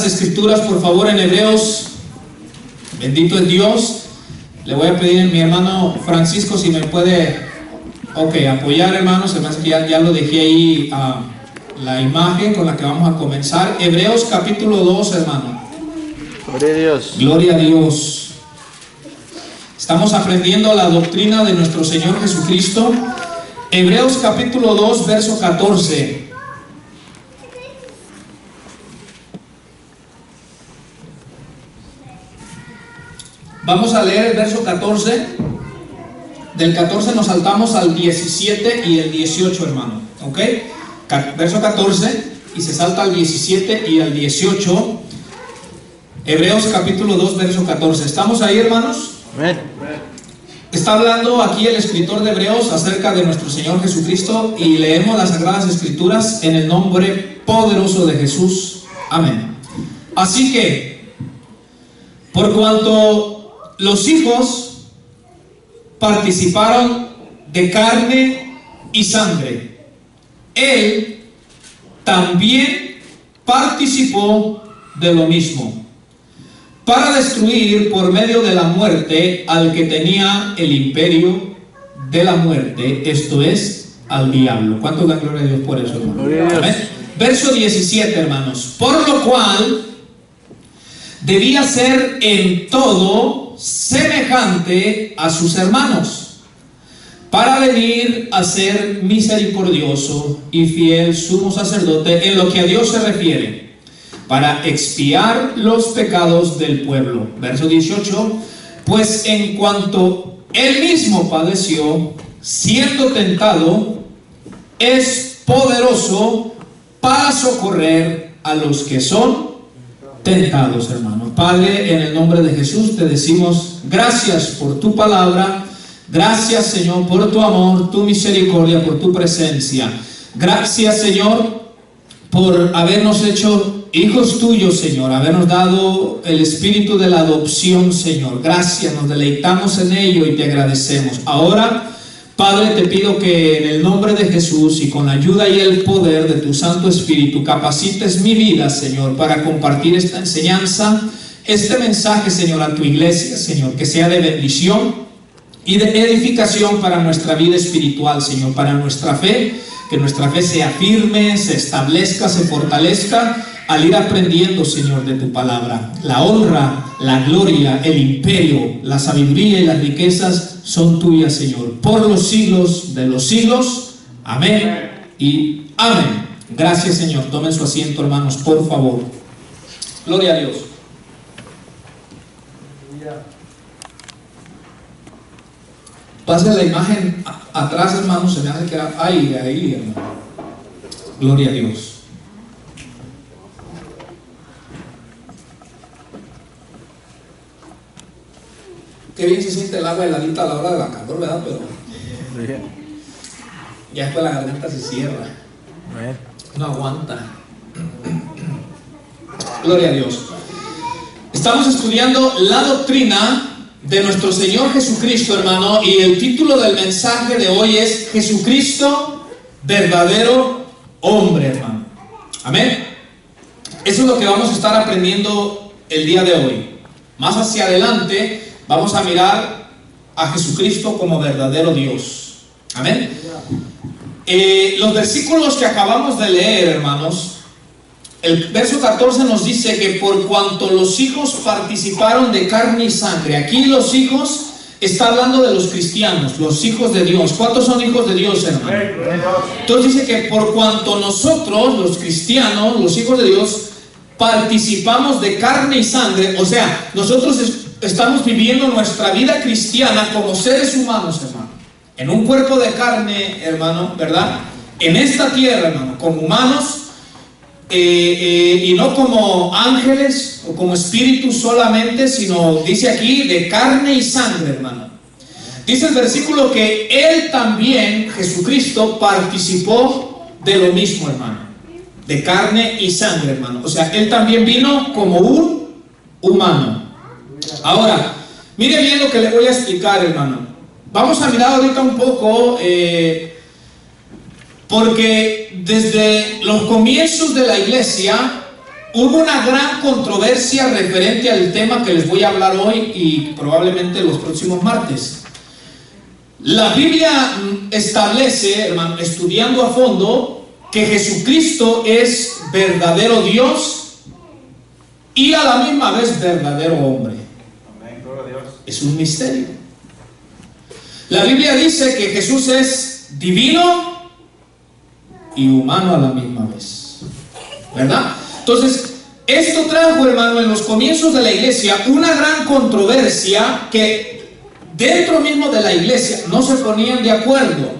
Escrituras, por favor, en Hebreos. Bendito es Dios. Le voy a pedir a mi hermano Francisco si me puede apoyar, hermano. Se me hace que ya lo dejé ahí la imagen con la que vamos a comenzar. Hebreos capítulo 2, hermano. Gloria a Dios. Gloria a Dios. Estamos aprendiendo la doctrina de nuestro Señor Jesucristo. Hebreos capítulo 2, verso 14. Vamos a leer el verso 14. Del 14 nos saltamos al 17 y el 18, hermano. ¿Ok? Verso 14 y se salta al 17 y al 18. Hebreos capítulo 2, verso 14. ¿Estamos ahí, hermanos? Amén. Está hablando aquí el escritor de Hebreos acerca de nuestro Señor Jesucristo y leemos las Sagradas Escrituras en el nombre poderoso de Jesús. Amén. Así que, por cuanto los hijos participaron de carne y sangre, Él también participó de lo mismo, para destruir por medio de la muerte al que tenía el imperio de la muerte, esto es, al diablo. ¿Cuánto da gloria a Dios por eso, hermano? Amén. Verso 17, hermanos. Por lo cual debía ser en todo semejante a sus hermanos, para venir a ser misericordioso y fiel sumo sacerdote en lo que a Dios se refiere, para expiar los pecados del pueblo. Verso 18. Pues en cuanto Él mismo padeció, siendo tentado, es poderoso para socorrer a los que son tentados, hermanos. Padre, en el nombre de Jesús te decimos gracias por tu palabra. Gracias, Señor, por tu amor, tu misericordia, por tu presencia. Gracias, Señor, por habernos hecho hijos tuyos, Señor, habernos dado el espíritu de la adopción, Señor. Gracias, nos deleitamos en ello y te agradecemos. Ahora, Padre, te pido que en el nombre de Jesús y con la ayuda y el poder de tu Santo Espíritu capacites mi vida, Señor, para compartir esta enseñanza, este mensaje, Señor, a tu iglesia, Señor, que sea de bendición y de edificación para nuestra vida espiritual, Señor, para nuestra fe, que nuestra fe sea firme, se establezca, se fortalezca al ir aprendiendo, Señor, de tu palabra. La honra, la gloria, el imperio, la sabiduría y las riquezas son tuyas, Señor, por los siglos de los siglos. Amén y amén. Gracias, Señor. Tomen su asiento, hermanos, por favor. Gloria a Dios. Pase la imagen atrás, hermanos. Se me hace que ahí, hermano. Gloria a Dios. Qué bien se siente el agua heladita a la hora de la calor, ¿verdad? Pero ya después la garganta se cierra. No aguanta. Gloria a Dios. Estamos estudiando la doctrina de nuestro Señor Jesucristo, hermano, y el título del mensaje de hoy es Jesucristo, verdadero hombre, hermano. Amén. Eso es lo que vamos a estar aprendiendo el día de hoy. Más hacia adelante vamos a mirar a Jesucristo como verdadero Dios. Amén. Los versículos que acabamos de leer, hermanos, el verso 14 nos dice que por cuanto los hijos participaron de carne y sangre. Aquí los hijos está hablando de los cristianos, los hijos de Dios. ¿Cuántos son hijos de Dios, hermano? Entonces dice que por cuanto nosotros, los cristianos, los hijos de Dios, participamos de carne y sangre, o sea, nosotros estamos viviendo nuestra vida cristiana como seres humanos, hermano, en un cuerpo de carne, hermano, ¿verdad? En esta tierra, hermano, como humanos, y no como ángeles o como espíritus solamente, sino dice aquí de carne y sangre, hermano. Dice el versículo que Él también, Jesucristo, participó de lo mismo, hermano, de carne y sangre, hermano. O sea, Él también vino como un humano. Ahora, mire bien lo que le voy a explicar, hermano. Vamos a mirar ahorita un poco, porque desde los comienzos de la iglesia, hubo una gran controversia referente al tema que les voy a hablar hoy y probablemente los próximos martes. La Biblia establece, hermano, estudiando a fondo, que Jesucristo es verdadero Dios y a la misma vez verdadero hombre. Amén, gloria a Dios. Es un misterio. La Biblia dice que Jesús es divino y humano a la misma vez, ¿verdad? Entonces, esto trajo, hermano, en los comienzos de la iglesia una gran controversia que dentro mismo de la iglesia no se ponían de acuerdo.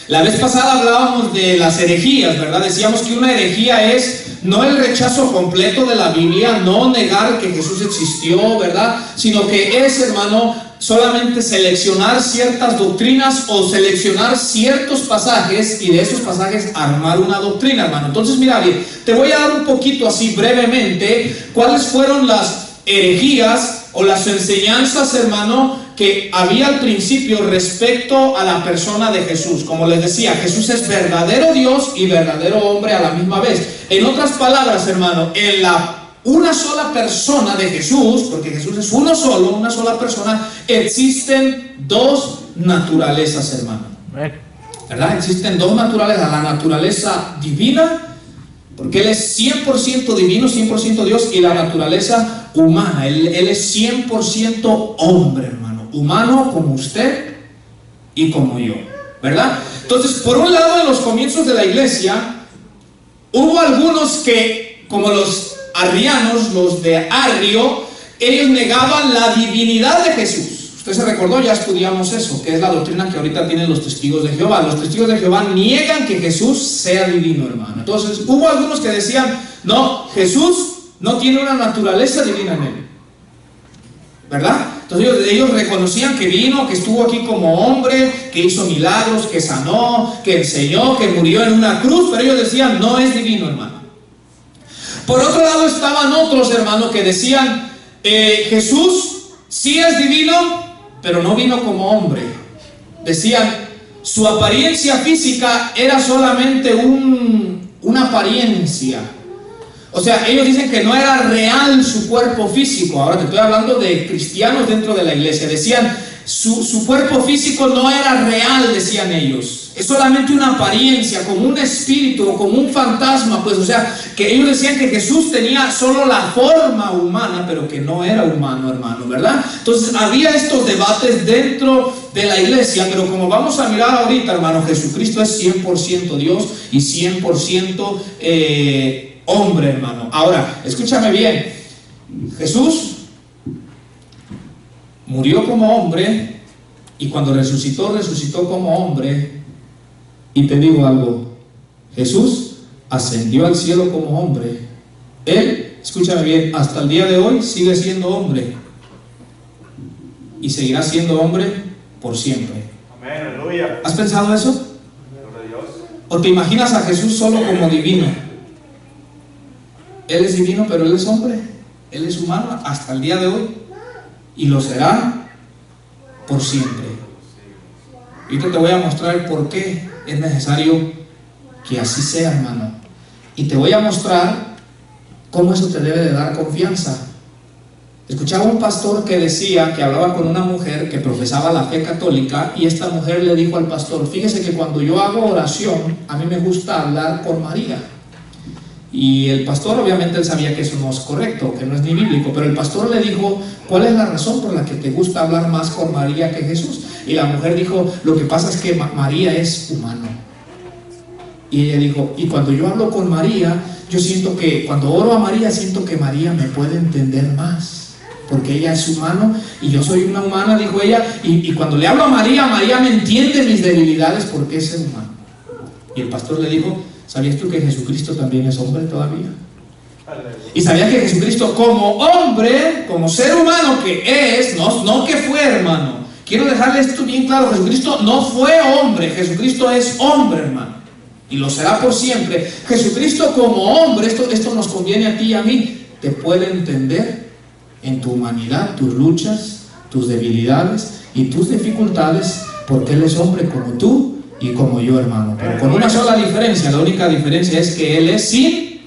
La vez pasada hablábamos de las herejías, ¿verdad? Decíamos que una herejía es no el rechazo completo de la Biblia, no negar que Jesús existió, ¿verdad? Sino que es, hermano, solamente seleccionar ciertas doctrinas o seleccionar ciertos pasajes y de esos pasajes armar una doctrina, hermano. Entonces, mira bien, te voy a dar un poquito así brevemente cuáles fueron las herejías o las enseñanzas, hermano, que había al principio respecto a la persona de Jesús. Como les decía, Jesús es verdadero Dios y verdadero hombre a la misma vez. En otras palabras, hermano, en una sola persona de Jesús, porque Jesús es uno solo, una sola persona, existen dos naturalezas, hermano. ¿Verdad? Existen dos naturalezas, la naturaleza divina, porque Él es 100% divino, 100% Dios, y la naturaleza humana. Él es 100% hombre, hermano, humano como usted y como yo, ¿verdad? Entonces, por un lado, en los comienzos de la iglesia, hubo algunos que, como los arrianos, los de Arrio, ellos negaban la divinidad de Jesús. Usted se recordó, ya estudiamos eso, que es la doctrina que ahorita tienen los testigos de Jehová. Los testigos de Jehová niegan que Jesús sea divino, hermano. Entonces, hubo algunos que decían, no, Jesús no tiene una naturaleza divina en él, ¿verdad? Entonces ellos reconocían que vino, que estuvo aquí como hombre, que hizo milagros, que sanó, que enseñó, que murió en una cruz, pero ellos decían, no es divino, hermano. Por otro lado estaban otros, hermanos, que decían, Jesús sí es divino, pero no vino como hombre. Decían, su apariencia física era solamente una apariencia. O sea, ellos dicen que no era real su cuerpo físico. Ahora te estoy hablando de cristianos dentro de la iglesia. Decían, su cuerpo físico no era real, decían ellos. Es solamente una apariencia, como un espíritu o como un fantasma, pues. O sea, que ellos decían que Jesús tenía solo la forma humana, pero que no era humano, hermano, ¿verdad? Entonces había estos debates dentro de la iglesia, pero como vamos a mirar ahorita, hermano, Jesucristo es 100% Dios y 100% hombre, hermano. Ahora, escúchame bien. Jesús murió como hombre y cuando resucitó como hombre. Y te digo algo, Jesús ascendió al cielo como hombre. Él, escúchame bien, hasta el día de hoy sigue siendo hombre y seguirá siendo hombre por siempre. Amén, aleluya. ¿Has pensado eso? Gloria a Dios. ¿O te imaginas a Jesús solo como divino? Él es divino, pero Él es hombre. Él es humano hasta el día de hoy y lo será por siempre. Ahorita te voy a mostrar por qué es necesario que así sea, hermano. Y te voy a mostrar cómo eso te debe de dar confianza. Escuchaba un pastor que decía, que hablaba con una mujer que profesaba la fe católica, y esta mujer le dijo al pastor, fíjese que cuando yo hago oración, a mí me gusta hablar por María. Y el pastor, obviamente, él sabía que eso no es correcto, que no es ni bíblico, pero el pastor le dijo, ¿cuál es la razón por la que te gusta hablar más con María que Jesús? Y la mujer dijo, lo que pasa es que María es humano. Y ella dijo, y cuando yo hablo con María, yo siento que, cuando oro a María, siento que María me puede entender más, porque ella es humano y yo soy una humana, dijo ella, y cuando le hablo a María, María me entiende mis debilidades porque es humano. Y el pastor le dijo, ¿sabías tú que Jesucristo también es hombre todavía? Y sabías que Jesucristo como hombre, como ser humano que es, no que fue, hermano. Quiero dejarle esto bien claro, Jesucristo no fue hombre, Jesucristo es hombre, hermano. Y lo será por siempre. Jesucristo como hombre, esto nos conviene a ti y a mí, te puede entender en tu humanidad, tus luchas, tus debilidades y tus dificultades, porque Él es hombre como tú y como yo, hermano, pero con una sola diferencia. La única diferencia es que Él es sin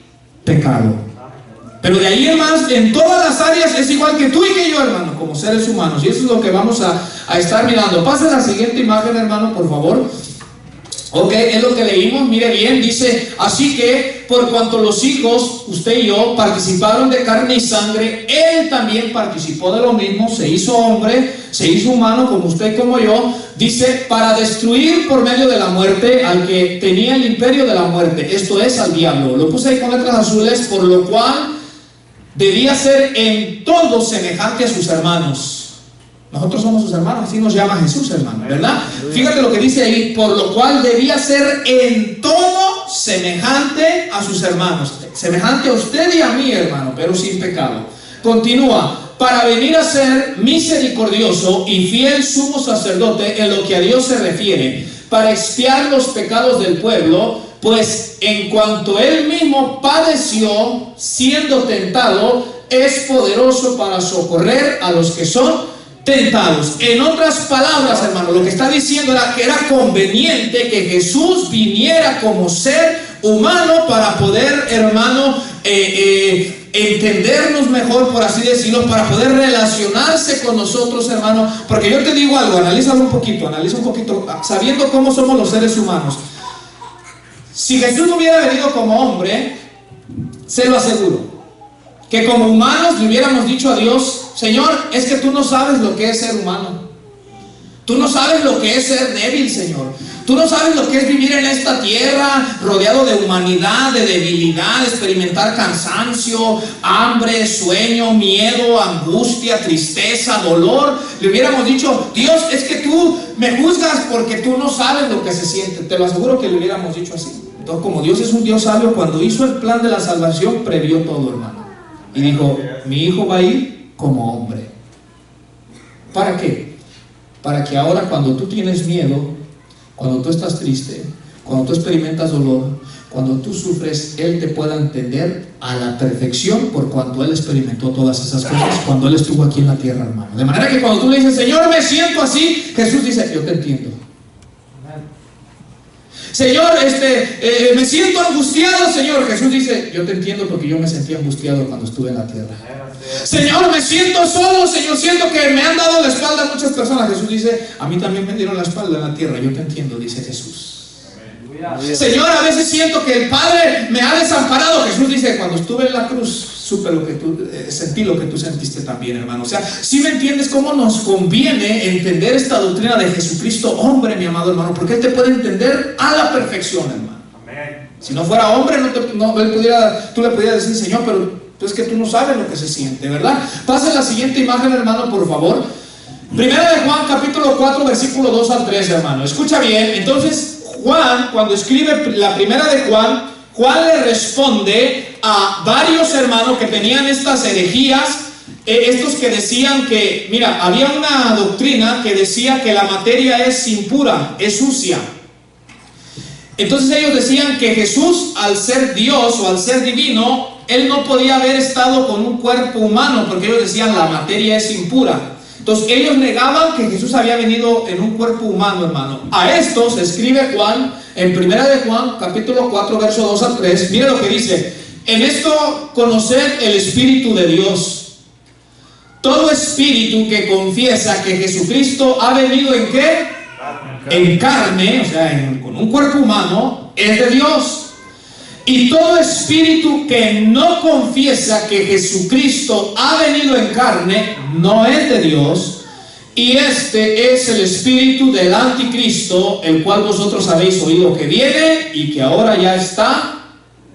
pecado. Pero de ahí en más, en todas las áreas es igual que tú y que yo, hermano, como seres humanos. Y eso es lo que vamos a estar mirando. Pasa la siguiente imagen, hermano, por favor. Ok, es lo que leímos, mire bien, dice: así que por cuanto los hijos, usted y yo, participaron de carne y sangre, Él también participó de lo mismo, se hizo hombre, se hizo humano como usted y como yo, dice, para destruir por medio de la muerte al que tenía el imperio de la muerte, esto es, al diablo. Lo puse ahí con letras azules, por lo cual debía ser en todo semejante a sus hermanos. Nosotros somos sus hermanos, así nos llama Jesús, hermano, ¿verdad? Fíjate lo que dice ahí: por lo cual debía ser en todo semejante a sus hermanos. Semejante a usted y a mí, hermano, pero sin pecado. Continúa: para venir a ser misericordioso y fiel sumo sacerdote en lo que a Dios se refiere, para expiar los pecados del pueblo, pues en cuanto Él mismo padeció siendo tentado, es poderoso para socorrer a los que son tentados. En otras palabras, hermano, lo que está diciendo era que era conveniente que Jesús viniera como ser humano para poder, hermano, entendernos mejor, por así decirlo, para poder relacionarse con nosotros, hermano. Porque yo te digo algo, analiza un poquito, sabiendo cómo somos los seres humanos. Si Jesús no hubiera venido como hombre, se lo aseguro, que como humanos le hubiéramos dicho a Dios: Señor, es que tú no sabes lo que es ser humano. Tú no sabes lo que es ser débil, Señor. Tú no sabes lo que es vivir en esta tierra rodeado de humanidad, de debilidad, experimentar cansancio, hambre, sueño, miedo, angustia, tristeza, dolor. Le hubiéramos dicho: Dios, es que tú me juzgas porque tú no sabes lo que se siente. Te lo aseguro que le hubiéramos dicho así. Entonces, como Dios es un Dios sabio, cuando hizo el plan de la salvación, previó todo, hermano. Y dijo: mi hijo va a ir como hombre. ¿Para qué? Para que ahora, cuando tú tienes miedo, cuando tú estás triste, cuando tú experimentas dolor, cuando tú sufres, Él te pueda entender a la perfección, por cuanto Él experimentó todas esas cosas cuando Él estuvo aquí en la tierra, hermano. De manera que cuando tú le dices: Señor, me siento así, Jesús dice: yo te entiendo. Señor, me siento angustiado, Señor. Jesús dice: yo te entiendo, porque yo me sentí angustiado cuando estuve en la tierra. Señor, me siento solo, Señor, siento que me han dado la espalda muchas personas. Jesús dice: a mí también me dieron la espalda en la tierra, yo te entiendo, dice Jesús. Señor, a veces siento que el Padre me ha desamparado. Jesús dice: cuando estuve en la cruz, supe lo que tú, sentí lo que tú sentiste también, hermano. O sea, si me entiendes cómo nos conviene entender esta doctrina de Jesucristo hombre, mi amado hermano, porque Él te puede entender a la perfección, hermano. Amén. Si no fuera hombre, tú le pudieras decir: Señor, pero es que tú no sabes lo que se siente, ¿verdad? Pasa la siguiente imagen, hermano, por favor. Primera de Juan, capítulo 4, versículo 2 al 3, hermano. Escucha bien. Entonces, Juan, cuando escribe la primera de Juan, Juan le responde a varios hermanos que tenían estas herejías, estos que decían que, mira, había una doctrina que decía que la materia es impura, es sucia. Entonces ellos decían que Jesús, al ser Dios o al ser divino, Él no podía haber estado con un cuerpo humano, porque ellos decían: la materia es impura. Entonces ellos negaban que Jesús había venido en un cuerpo humano, hermano. A esto se escribe Juan, en primera de Juan, capítulo 4, verso 2 al 3. Mire lo que dice: en esto conoced el Espíritu de Dios. Todo espíritu que confiesa que Jesucristo ha venido ¿en qué? En carne, o sea, con un cuerpo humano, es de Dios. Y todo espíritu que no confiesa que Jesucristo ha venido en carne, no es de Dios. Y este es el espíritu del anticristo, el cual vosotros habéis oído que viene y que ahora ya está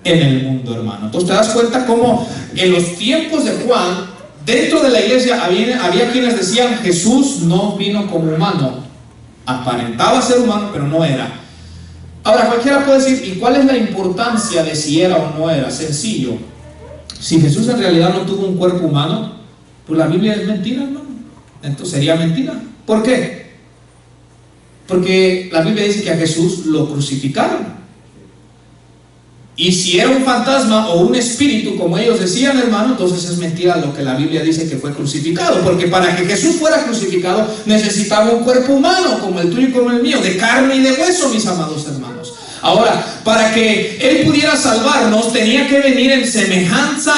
en el mundo, hermano. Entonces te das cuenta cómo en los tiempos de Juan, dentro de la iglesia había quienes decían: Jesús no vino como humano. Aparentaba ser humano, pero no era. Ahora, cualquiera puede decir: ¿y cuál es la importancia de si era o no era? Sencillo. Si Jesús en realidad no tuvo un cuerpo humano, pues la Biblia es mentira, ¿no? Entonces sería mentira. ¿Por qué? Porque la Biblia dice que a Jesús lo crucificaron. Y si era un fantasma o un espíritu, como ellos decían, hermano, entonces es mentira lo que la Biblia dice que fue crucificado. Porque para que Jesús fuera crucificado necesitaba un cuerpo humano, como el tuyo y como el mío, de carne y de hueso, mis amados hermanos. Ahora, para que Él pudiera salvarnos, tenía que venir en semejanza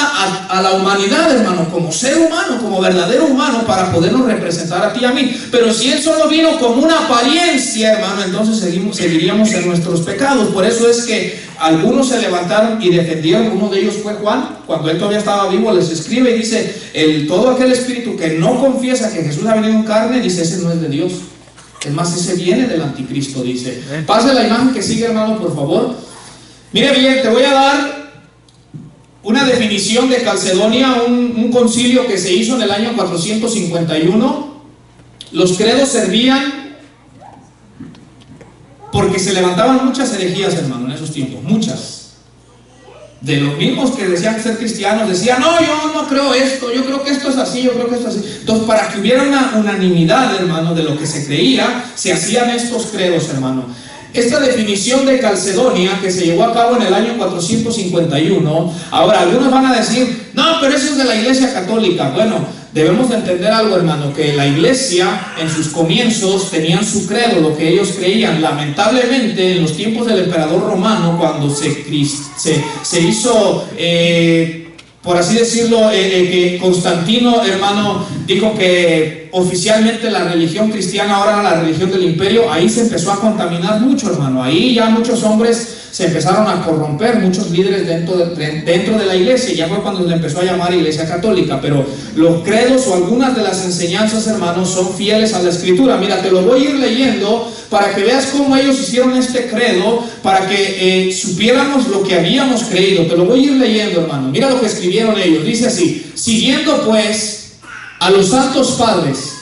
a la humanidad, hermano, como ser humano, como verdadero humano, para podernos representar a ti y a mí. Pero si Él solo vino como una apariencia, hermano, entonces seguiríamos en nuestros pecados. Por eso es que algunos se levantaron y defendieron. Uno de ellos fue Juan. Cuando él todavía estaba vivo, les escribe y dice: todo aquel espíritu que no confiesa que Jesús ha venido en carne, dice, ese no es de Dios. Es más, ese viene del anticristo, dice. Pase la imagen que sigue, hermano, por favor. Mire bien, te voy a dar una definición de Calcedonia, un concilio que se hizo en el año 451. Los credos servían porque se levantaban muchas herejías, hermano, en esos tiempos, muchas. De los mismos que decían ser cristianos, decían: no, yo no creo esto, yo creo que esto es así, yo creo que esto es así. Entonces, para que hubiera una unanimidad, hermano, de lo que se creía, se hacían estos credos, hermano. Esta definición de Calcedonia, que se llevó a cabo en el año 451, ahora algunos van a decir: no, pero eso es de la Iglesia Católica. Bueno, debemos de entender algo, hermano, que la Iglesia en sus comienzos tenían su credo, lo que ellos creían. Lamentablemente, en los tiempos del emperador romano, cuando se hizo, por así decirlo, que Constantino, hermano, dijo que oficialmente la religión cristiana ahora era la religión del imperio, ahí se empezó a contaminar mucho, hermano. Ahí ya muchos hombres se empezaron a corromper, muchos líderes dentro de la iglesia. Ya fue cuando le empezó a llamar Iglesia Católica. Pero los credos o algunas de las enseñanzas, hermanos, son fieles a la Escritura. Mira, te lo voy a ir leyendo para que veas cómo ellos hicieron este credo, para que supiéramos lo que habíamos creído. Te lo voy a ir leyendo, hermano. Mira lo que escribieron ellos. Dice así: siguiendo pues a los santos padres,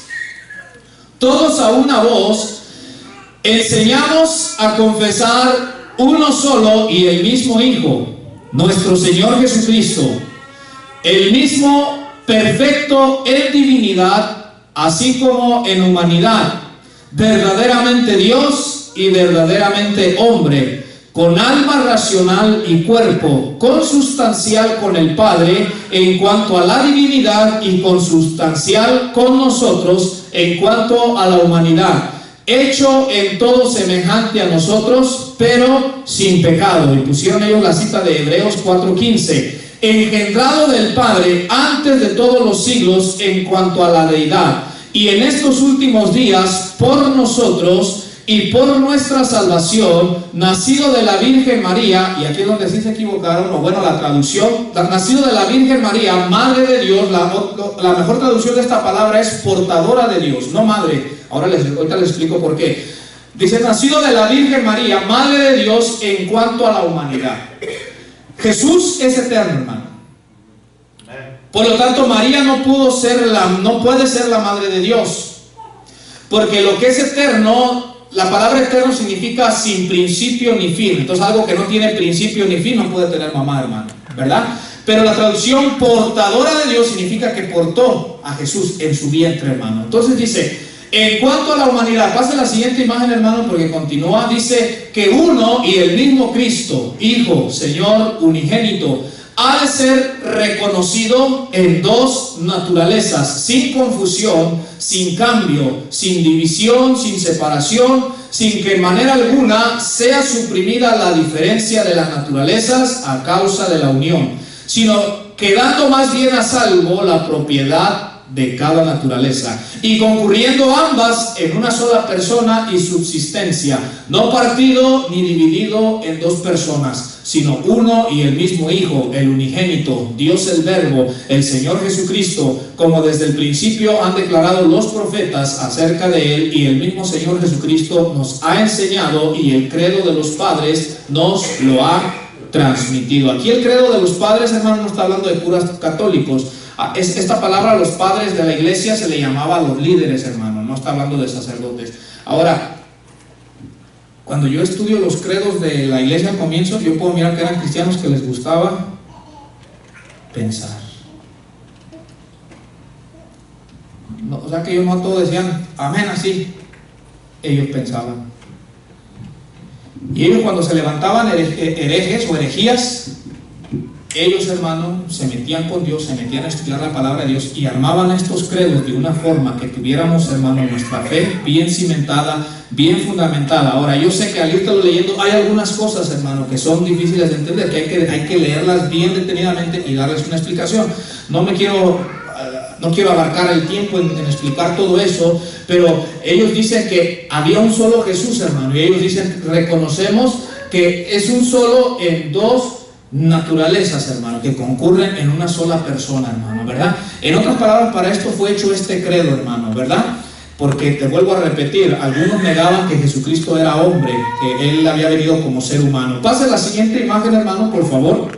todos a una voz, enseñamos a confesar uno solo y el mismo Hijo, nuestro Señor Jesucristo, el mismo perfecto en divinidad, así como en humanidad, verdaderamente Dios y verdaderamente hombre, con alma racional y cuerpo, consustancial con el Padre en cuanto a la divinidad y consustancial con nosotros en cuanto a la humanidad, hecho en todo semejante a nosotros, pero sin pecado. Y pusieron ellos la cita de Hebreos 4:15, engendrado del Padre antes de todos los siglos en cuanto a la deidad, y en estos últimos días por nosotros y por nuestra salvación, nacido de la Virgen María. Y aquí es donde sí se equivocaron, o bueno, la traducción, nacido de la Virgen María, Madre de Dios. La mejor traducción de esta palabra es portadora de Dios, no madre. Ahorita les explico por qué. Dice: nacido de la Virgen María, Madre de Dios, en cuanto a la humanidad. Jesús es eterno, hermano. Por lo tanto, María no puede ser la Madre de Dios, porque lo que es eterno, la palabra eterno significa sin principio ni fin. Entonces, algo que no tiene principio ni fin no puede tener mamá, hermano, ¿verdad? Pero la traducción portadora de Dios significa que portó a Jesús en su vientre, hermano. Entonces dice: en cuanto a la humanidad, pase la siguiente imagen, hermano, porque continúa. Dice que uno y el mismo Cristo, Hijo, Señor unigénito, ha de ser reconocido en dos naturalezas, sin confusión, sin cambio, sin división, sin separación, sin que en manera alguna sea suprimida la diferencia de las naturalezas a causa de la unión, sino quedando más bien a salvo la propiedad de cada naturaleza, y concurriendo ambas en una sola persona y subsistencia, no partido ni dividido en dos personas, sino uno y el mismo Hijo, el unigénito, Dios el Verbo, el Señor Jesucristo, como desde el principio han declarado los profetas acerca de Él, y el mismo Señor Jesucristo nos ha enseñado, y el credo de los padres nos lo ha transmitido. Aquí el credo de los padres, hermano, no está hablando de puros católicos. Esta palabra a los padres de la iglesia se le llamaba a los líderes, hermano, no está hablando de sacerdotes. Ahora, cuando yo estudio los credos de la iglesia al comienzo, yo puedo mirar que eran cristianos que les gustaba pensar. No, o sea que ellos no todos decían amén así, ellos pensaban. Y ellos, cuando se levantaban herejes o herejías, ellos, hermano, se metían con Dios, se metían a estudiar la palabra de Dios y armaban estos credos de una forma que tuviéramos, hermano, nuestra fe bien cimentada, bien fundamentada. Ahora, yo sé que al irlo leyendo hay algunas cosas, hermano, que son difíciles de entender, que hay que leerlas bien detenidamente y darles una explicación. No quiero abarcar el tiempo en explicar todo eso, pero ellos dicen que había un solo Jesús, hermano, y ellos dicen, reconocemos que es un solo en dos naturalezas, hermano, que concurren en una sola persona, hermano, ¿verdad? En otras palabras, para esto fue hecho este credo, hermano, ¿verdad? Porque te vuelvo a repetir, algunos negaban que Jesucristo era hombre, que Él había venido como ser humano. Pase la siguiente imagen, hermano, por favor.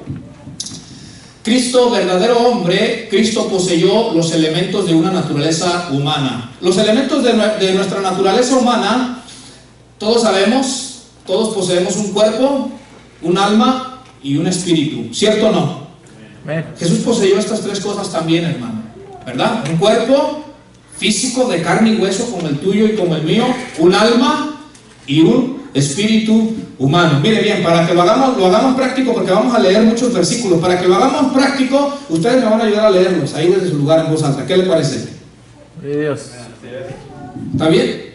Cristo, verdadero hombre, Cristo poseyó los elementos de una naturaleza humana. Los elementos de nuestra naturaleza humana, todos sabemos, todos poseemos un cuerpo, un alma y un espíritu, ¿cierto o no? Jesús poseyó estas tres cosas también, hermano, ¿verdad? Un cuerpo físico de carne y hueso como el tuyo y como el mío, un alma y un espíritu humano. Mire bien, para que lo hagamos práctico, porque vamos a leer muchos versículos, para que lo hagamos práctico, ustedes me van a ayudar a leerlos ahí desde su lugar en voz alta. ¿Qué les parece? Dios. ¿Está bien?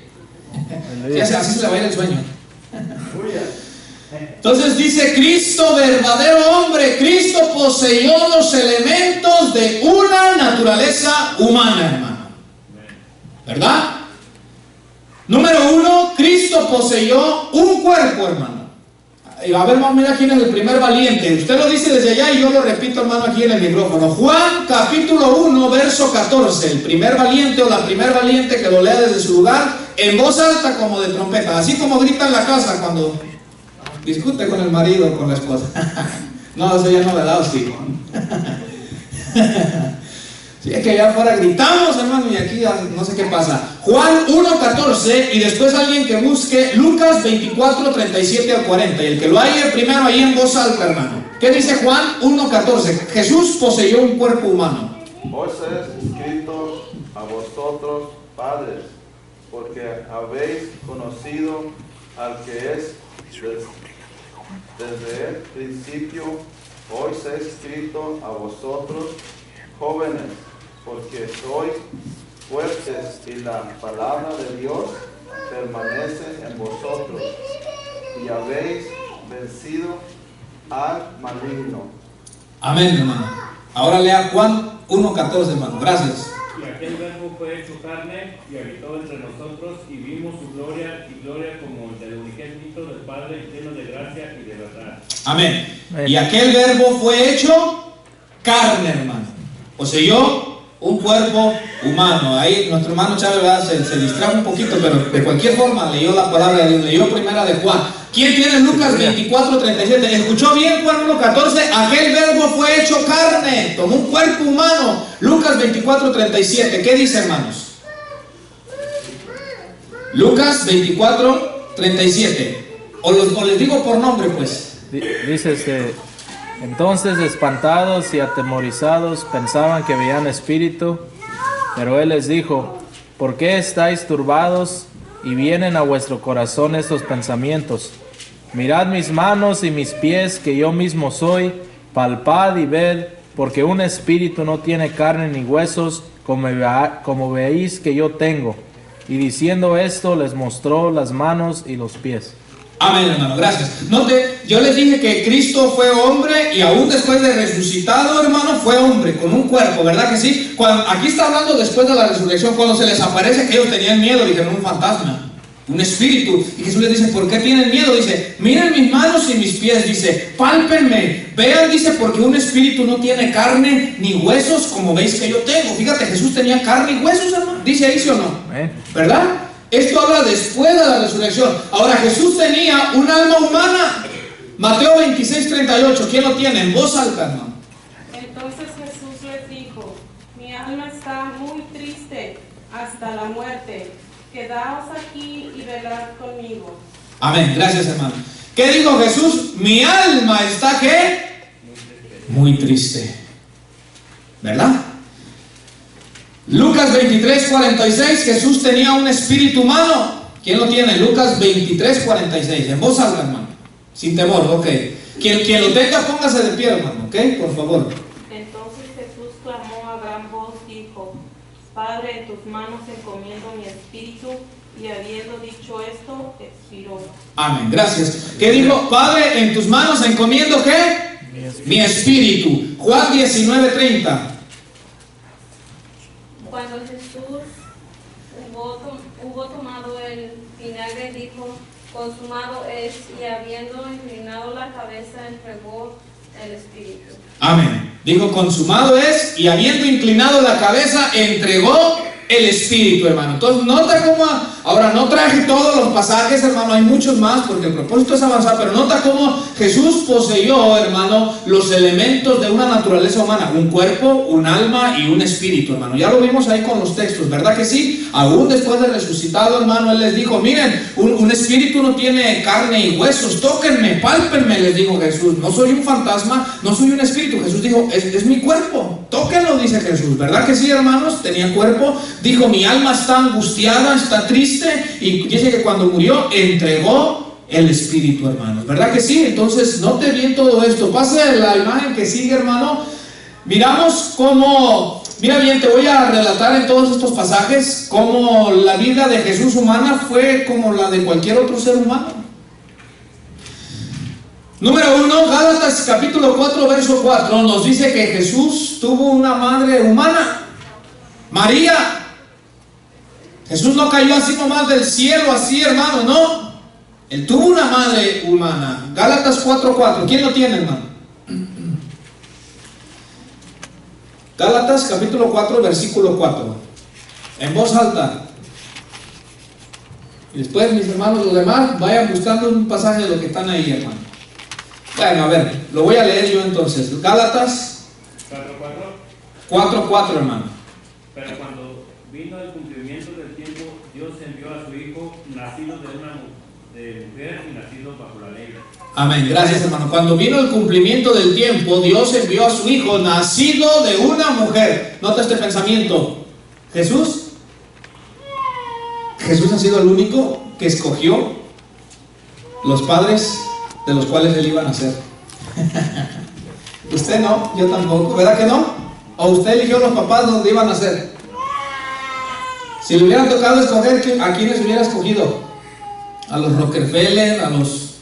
Sí, así se le va a ir el sueño. Entonces dice, Cristo, verdadero hombre, Cristo poseyó los elementos de una naturaleza humana, hermano, ¿verdad? Número uno, Cristo poseyó un cuerpo, hermano. A ver, vamos a mirar quién es el primer valiente. Usted lo dice desde allá y yo lo repito, hermano, aquí en el micrófono. Juan capítulo 1, verso 14. El primer valiente o la primer valiente que lo lea desde su lugar en voz alta como de trompeta, así como grita en la casa cuando discute con el marido o con la esposa. No, eso ya no le da, sí. Sí, es que allá afuera gritamos, hermano, y aquí no sé qué pasa. Juan 1:14, y después alguien que busque Lucas 24, 37 al 40. Y el que lo haya primero ahí en voz alta, hermano. ¿Qué dice Juan 1:14? Jesús poseyó un cuerpo humano. Os es escrito a vosotros, padres, porque habéis conocido al que es desde el principio. Os es escrito a vosotros, jóvenes, porque sois fuertes y la palabra de Dios permanece en vosotros y habéis vencido al maligno. Amén, hermano. Ahora lea Juan 1:14, hermano. Gracias. Y aquel verbo fue hecho carne y habitó entre nosotros y vimos su gloria y gloria como del unigénito del Padre, lleno de gracia y de verdad. Amén. Y aquel verbo fue hecho carne, hermano. Poseyó un cuerpo humano. Ahí nuestro hermano Chávez, ¿verdad? Se distrajo un poquito, pero de cualquier forma leyó la palabra de Dios, leyó primera de Juan. ¿Quién tiene Lucas 24, 37? ¿Escuchó bien Juan 1:14? Aquel verbo fue hecho carne, tomó un cuerpo humano. Lucas 24, 37. ¿Qué dice, hermanos? Lucas 24, 37. O les digo por nombre, pues. Dice entonces espantados y atemorizados pensaban que veían espíritu, pero él les dijo, ¿por qué estáis turbados y vienen a vuestro corazón estos pensamientos? Mirad mis manos y mis pies, que yo mismo soy, palpad y ved, porque un espíritu no tiene carne ni huesos, como veis que yo tengo. Y diciendo esto les mostró las manos y los pies. Amén, hermano, gracias. Note, yo les dije que Cristo fue hombre y aún después de resucitado, hermano, fue hombre con un cuerpo, ¿verdad que sí? Aquí está hablando después de la resurrección, cuando se les aparece que ellos tenían miedo, dijeron un fantasma, un espíritu. Y Jesús les dice, ¿por qué tienen miedo? Dice, miren mis manos y mis pies, dice, pálpenme, vean, dice, porque un espíritu no tiene carne ni huesos como veis que yo tengo. Fíjate, Jesús tenía carne y huesos, hermano. Dice ahí, ¿sí o no? ¿Verdad? Esto habla después de la resurrección. Ahora, Jesús tenía un alma humana. Mateo 26, 38. ¿Quién lo tiene? En voz alta, hermano. Entonces Jesús les dijo, mi alma está muy triste hasta la muerte. Quedaos aquí y velad conmigo. Amén. Gracias, hermano. ¿Qué dijo Jesús? Mi alma está, ¿qué? Muy triste. ¿Verdad? Lucas 23, 46, Jesús tenía un espíritu humano. ¿Quién lo tiene? Lucas 23, 46, en voz alta, hermano, sin temor, ok. Quien lo tenga, póngase de pie, hermano, ¿ok? Por favor. Entonces Jesús clamó a gran voz, dijo: Padre, en tus manos encomiendo mi espíritu. Y habiendo dicho esto, expiró. Amén, gracias. ¿Qué dijo? Padre, en tus manos encomiendo, ¿qué? Mi espíritu. Juan 19:30. Cuando Jesús hubo tomado el vinagre, dijo: consumado es, y habiendo inclinado la cabeza, entregó el espíritu. Amén. Dijo, consumado es, y habiendo inclinado la cabeza, entregó el espíritu, hermano. Entonces, nota cómo, ahora no traje todos los pasajes, hermano, hay muchos más, porque el propósito es avanzar, pero nota cómo Jesús poseyó, hermano, los elementos de una naturaleza humana, un cuerpo, un alma y un espíritu, hermano. Ya lo vimos ahí con los textos, ¿verdad que sí? Aún después de resucitado, hermano, Él les dijo, miren, un espíritu no tiene carne y huesos, tóquenme, pálpenme, les dijo Jesús. No soy un fantasma, no soy un espíritu. Jesús dijo, es mi cuerpo, tóquenlo, dice Jesús. ¿Verdad que sí, hermanos? Tenía cuerpo. Dijo, mi alma está angustiada, está triste, y dice que cuando murió entregó el espíritu, hermanos. ¿Verdad que sí? Entonces, note bien todo esto. Pase la imagen que sigue, hermano. Miramos cómo, mira bien, te voy a relatar en todos estos pasajes cómo la vida de Jesús humana fue como la de cualquier otro ser humano. Número 1, Gálatas capítulo 4, verso 4, nos dice que Jesús tuvo una madre humana, María. Jesús no cayó así nomás del cielo, así, hermano, no. Él tuvo una madre humana. Gálatas 4:4. ¿Quién lo tiene, hermano? Gálatas capítulo 4, versículo 4. En voz alta. Y después, mis hermanos, los demás, vayan buscando un pasaje de lo que están ahí, hermano. Bueno, a ver, lo voy a leer yo entonces. Gálatas 4:4, hermano. Pero cuando vino el cumplimiento del tiempo, Dios envió a su Hijo, nacido de mujer y nacido bajo la ley. Amén, gracias, hermano. Cuando vino el cumplimiento del tiempo, Dios envió a su Hijo, nacido de una mujer. Nota este pensamiento. Jesús ha sido el único que escogió los padres de los cuales él iba a nacer. Usted no, yo tampoco, ¿verdad que no? ¿O usted eligió los papás donde iban a nacer? Si le hubieran tocado escoger, ¿a quiénes hubiera escogido? A los Rockefeller, a los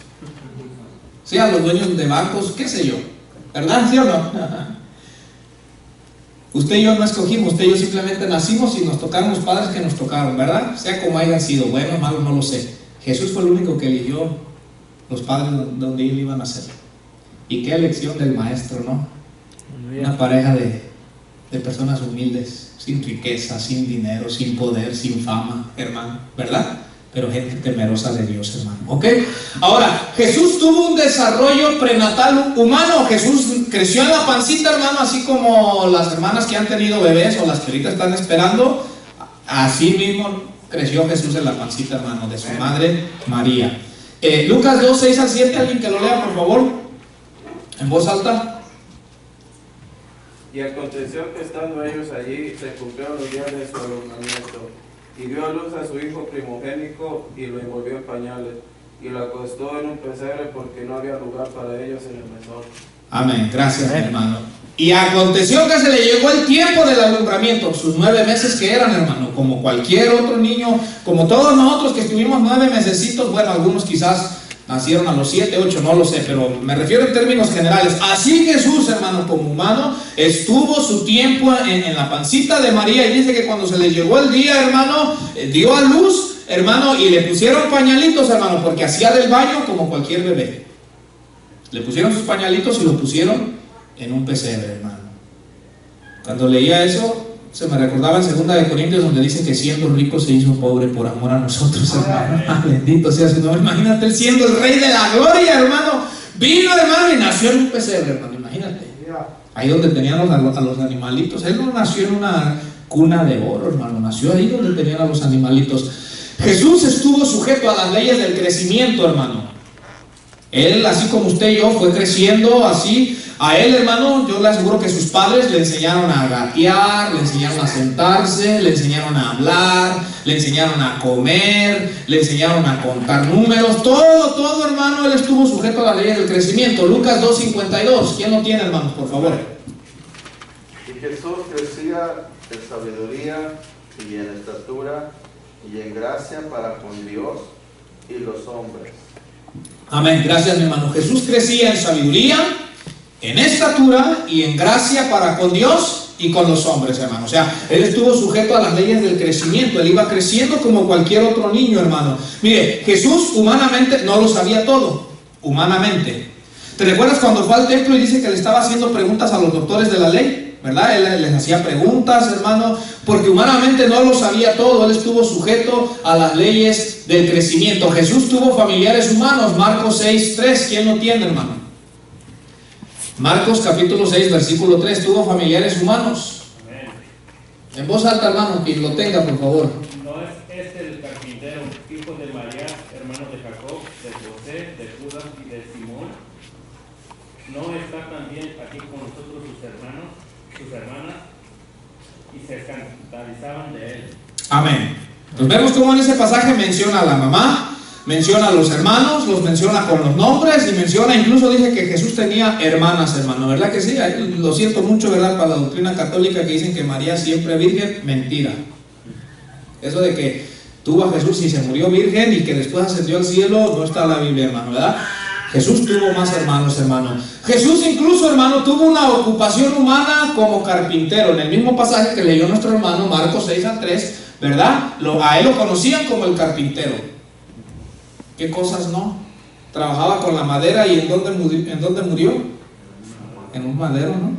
dueños de bancos, qué sé yo, ¿verdad? ¿Sí o no? Usted y yo no escogimos, usted y yo simplemente nacimos y nos tocaron los padres que nos tocaron, ¿verdad? Sea como hayan sido, buenos o malos, no lo sé. Jesús fue el único que eligió los padres donde él iba a nacer. Y qué elección del maestro, ¿no? Una pareja de personas humildes, sin riqueza, sin dinero, sin poder, sin fama, hermano, ¿verdad? Pero gente temerosa de Dios, hermano. ¿Ok? Ahora, Jesús tuvo un desarrollo prenatal humano. Jesús creció en la pancita, hermano, así como las hermanas que han tenido bebés o las que ahorita están esperando. Así mismo creció Jesús en la pancita, hermano, de su madre María. Lucas 2, 6 al 7, alguien que lo lea, por favor, en voz alta. Y aconteció que estando ellos allí, se cumplieron los días de su alumbramiento, y dio a luz a su hijo primogénito, y lo envolvió en pañales, y lo acostó en un pesebre, porque no había lugar para ellos en el mesón. Amén, gracias, mi hermano. Y aconteció que se le llegó el tiempo del alumbramiento, sus 9 meses que eran, hermano, como cualquier otro niño, como todos nosotros que estuvimos 9 mesecitos, bueno, algunos quizás nacieron a los 7, 8, no lo sé, pero me refiero en términos generales. Así Jesús, hermano, como humano, estuvo su tiempo en la pancita de María, y dice que cuando se le llegó el día, hermano, dio a luz, hermano, y le pusieron pañalitos, hermano, porque hacía del baño como cualquier bebé. Le pusieron sus pañalitos y lo pusieron en un pesebre, hermano. Cuando leía eso, se me recordaba en 2 de Corintios, donde dice que siendo rico se hizo pobre por amor a nosotros, hermano. Bendito sea su nombre. Imagínate, él siendo el rey de la gloria, hermano, vino, hermano, y nació en un pesebre, hermano. Imagínate, ahí donde tenían a los animalitos. Él no nació en una cuna de oro, hermano, nació ahí donde tenían a los animalitos. Jesús estuvo sujeto a las leyes del crecimiento, hermano. Él, así como usted y yo, fue creciendo así. A él, hermano, yo le aseguro que sus padres le enseñaron a gatear, le enseñaron a sentarse, le enseñaron a hablar, le enseñaron a comer, le enseñaron a contar números, todo, hermano, él estuvo sujeto a las leyes del crecimiento. Lucas 2:52, ¿quién lo tiene, hermanos, por favor? Y Jesús crecía en sabiduría y en estatura y en gracia para con Dios y los hombres. Amén, gracias, mi hermano. Jesús crecía en sabiduría, en estatura y en gracia para con Dios y con los hombres, hermano. O sea, él estuvo sujeto a las leyes del crecimiento. Él iba creciendo como cualquier otro niño, hermano. Mire, Jesús humanamente no lo sabía todo, humanamente. ¿Te recuerdas cuando fue al templo y dice que le estaba haciendo preguntas a los doctores de la ley? ¿Verdad? Él les hacía preguntas, hermano, porque humanamente no lo sabía todo. Él estuvo sujeto a las leyes del crecimiento. Jesús tuvo familiares humanos. Marcos 6:3, ¿quién lo tiene, hermano? Marcos capítulo 6, versículo 3, tuvo familiares humanos. Amén. En voz alta, hermano, quien lo tenga, por favor. ¿No es este el carpintero, hijo de María, hermano de Jacob, de José, de Judas y de Simón? ¿No está también aquí con nosotros sus hermanas? Y se escandalizaban de él. Amén. Entonces vemos cómo en ese pasaje menciona a la mamá, menciona a los hermanos, los menciona con los nombres y menciona, incluso dice que Jesús tenía hermanas, hermano, ¿verdad que sí? Lo siento mucho, ¿verdad? Para la doctrina católica que dicen que María siempre virgen, mentira. Eso de que tuvo a Jesús y se murió virgen y que después ascendió al cielo, no está en la Biblia, hermano, ¿verdad? Jesús tuvo más hermanos, hermano. Jesús incluso, hermano, tuvo una ocupación humana como carpintero. En el mismo pasaje que leyó nuestro hermano, Marcos 6:3, ¿verdad? A él lo conocían como el carpintero. ¿Qué cosas no? Trabajaba con la madera y ¿en dónde murió? En un madero, ¿no?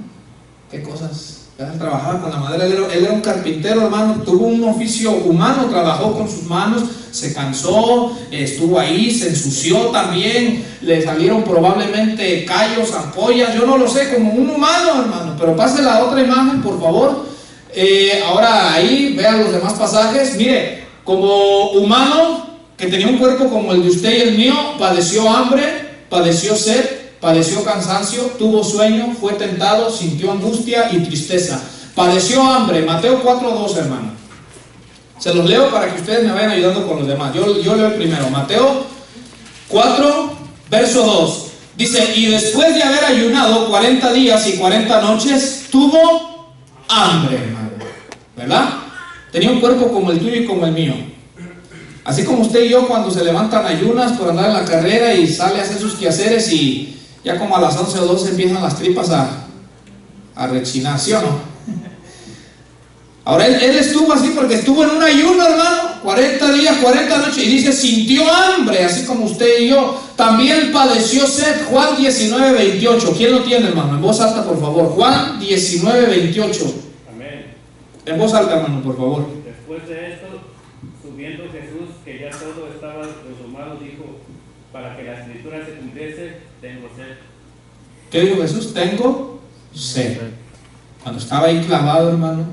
¿Qué cosas? Él trabajaba con la madera, él era un carpintero, hermano, tuvo un oficio humano, trabajó con sus manos, se cansó, estuvo ahí, se ensució también, le salieron probablemente callos, ampollas, yo no lo sé, como un humano, hermano. Pero pase la otra imagen, por favor. Ahora ahí, vean los demás pasajes. Mire, como humano, que tenía un cuerpo como el de usted y el mío, padeció hambre, padeció sed, padeció cansancio, tuvo sueño, fue tentado, sintió angustia y tristeza. Padeció hambre, Mateo 4:2, hermano. Se los leo para que ustedes me vayan ayudando con los demás. Yo leo el primero, Mateo 4, verso 2. Dice, y después de haber ayunado 40 días y 40 noches, tuvo hambre, hermano. ¿Verdad? Tenía un cuerpo como el tuyo y como el mío. Así como usted y yo cuando se levantan ayunas por andar en la carrera y sale a hacer sus quehaceres y ya como a las 11 o 12 empiezan las tripas a rechinar, ¿sí o no? Ahora él estuvo así porque estuvo en un ayuno, hermano, 40 días, 40 noches, y dice, sintió hambre, así como usted y yo. También padeció sed, Juan 19:28. ¿Quién lo tiene, hermano? En voz alta, por favor. Juan 19:28. Amén. En voz alta, hermano, por favor. Después de esto, subiendo Jesús, que ya todo estaba consumado, dijo, para que la escritura se cumpliese, tengo sed. ¿Qué dijo Jesús? Tengo sed. Cuando estaba ahí clavado, hermano,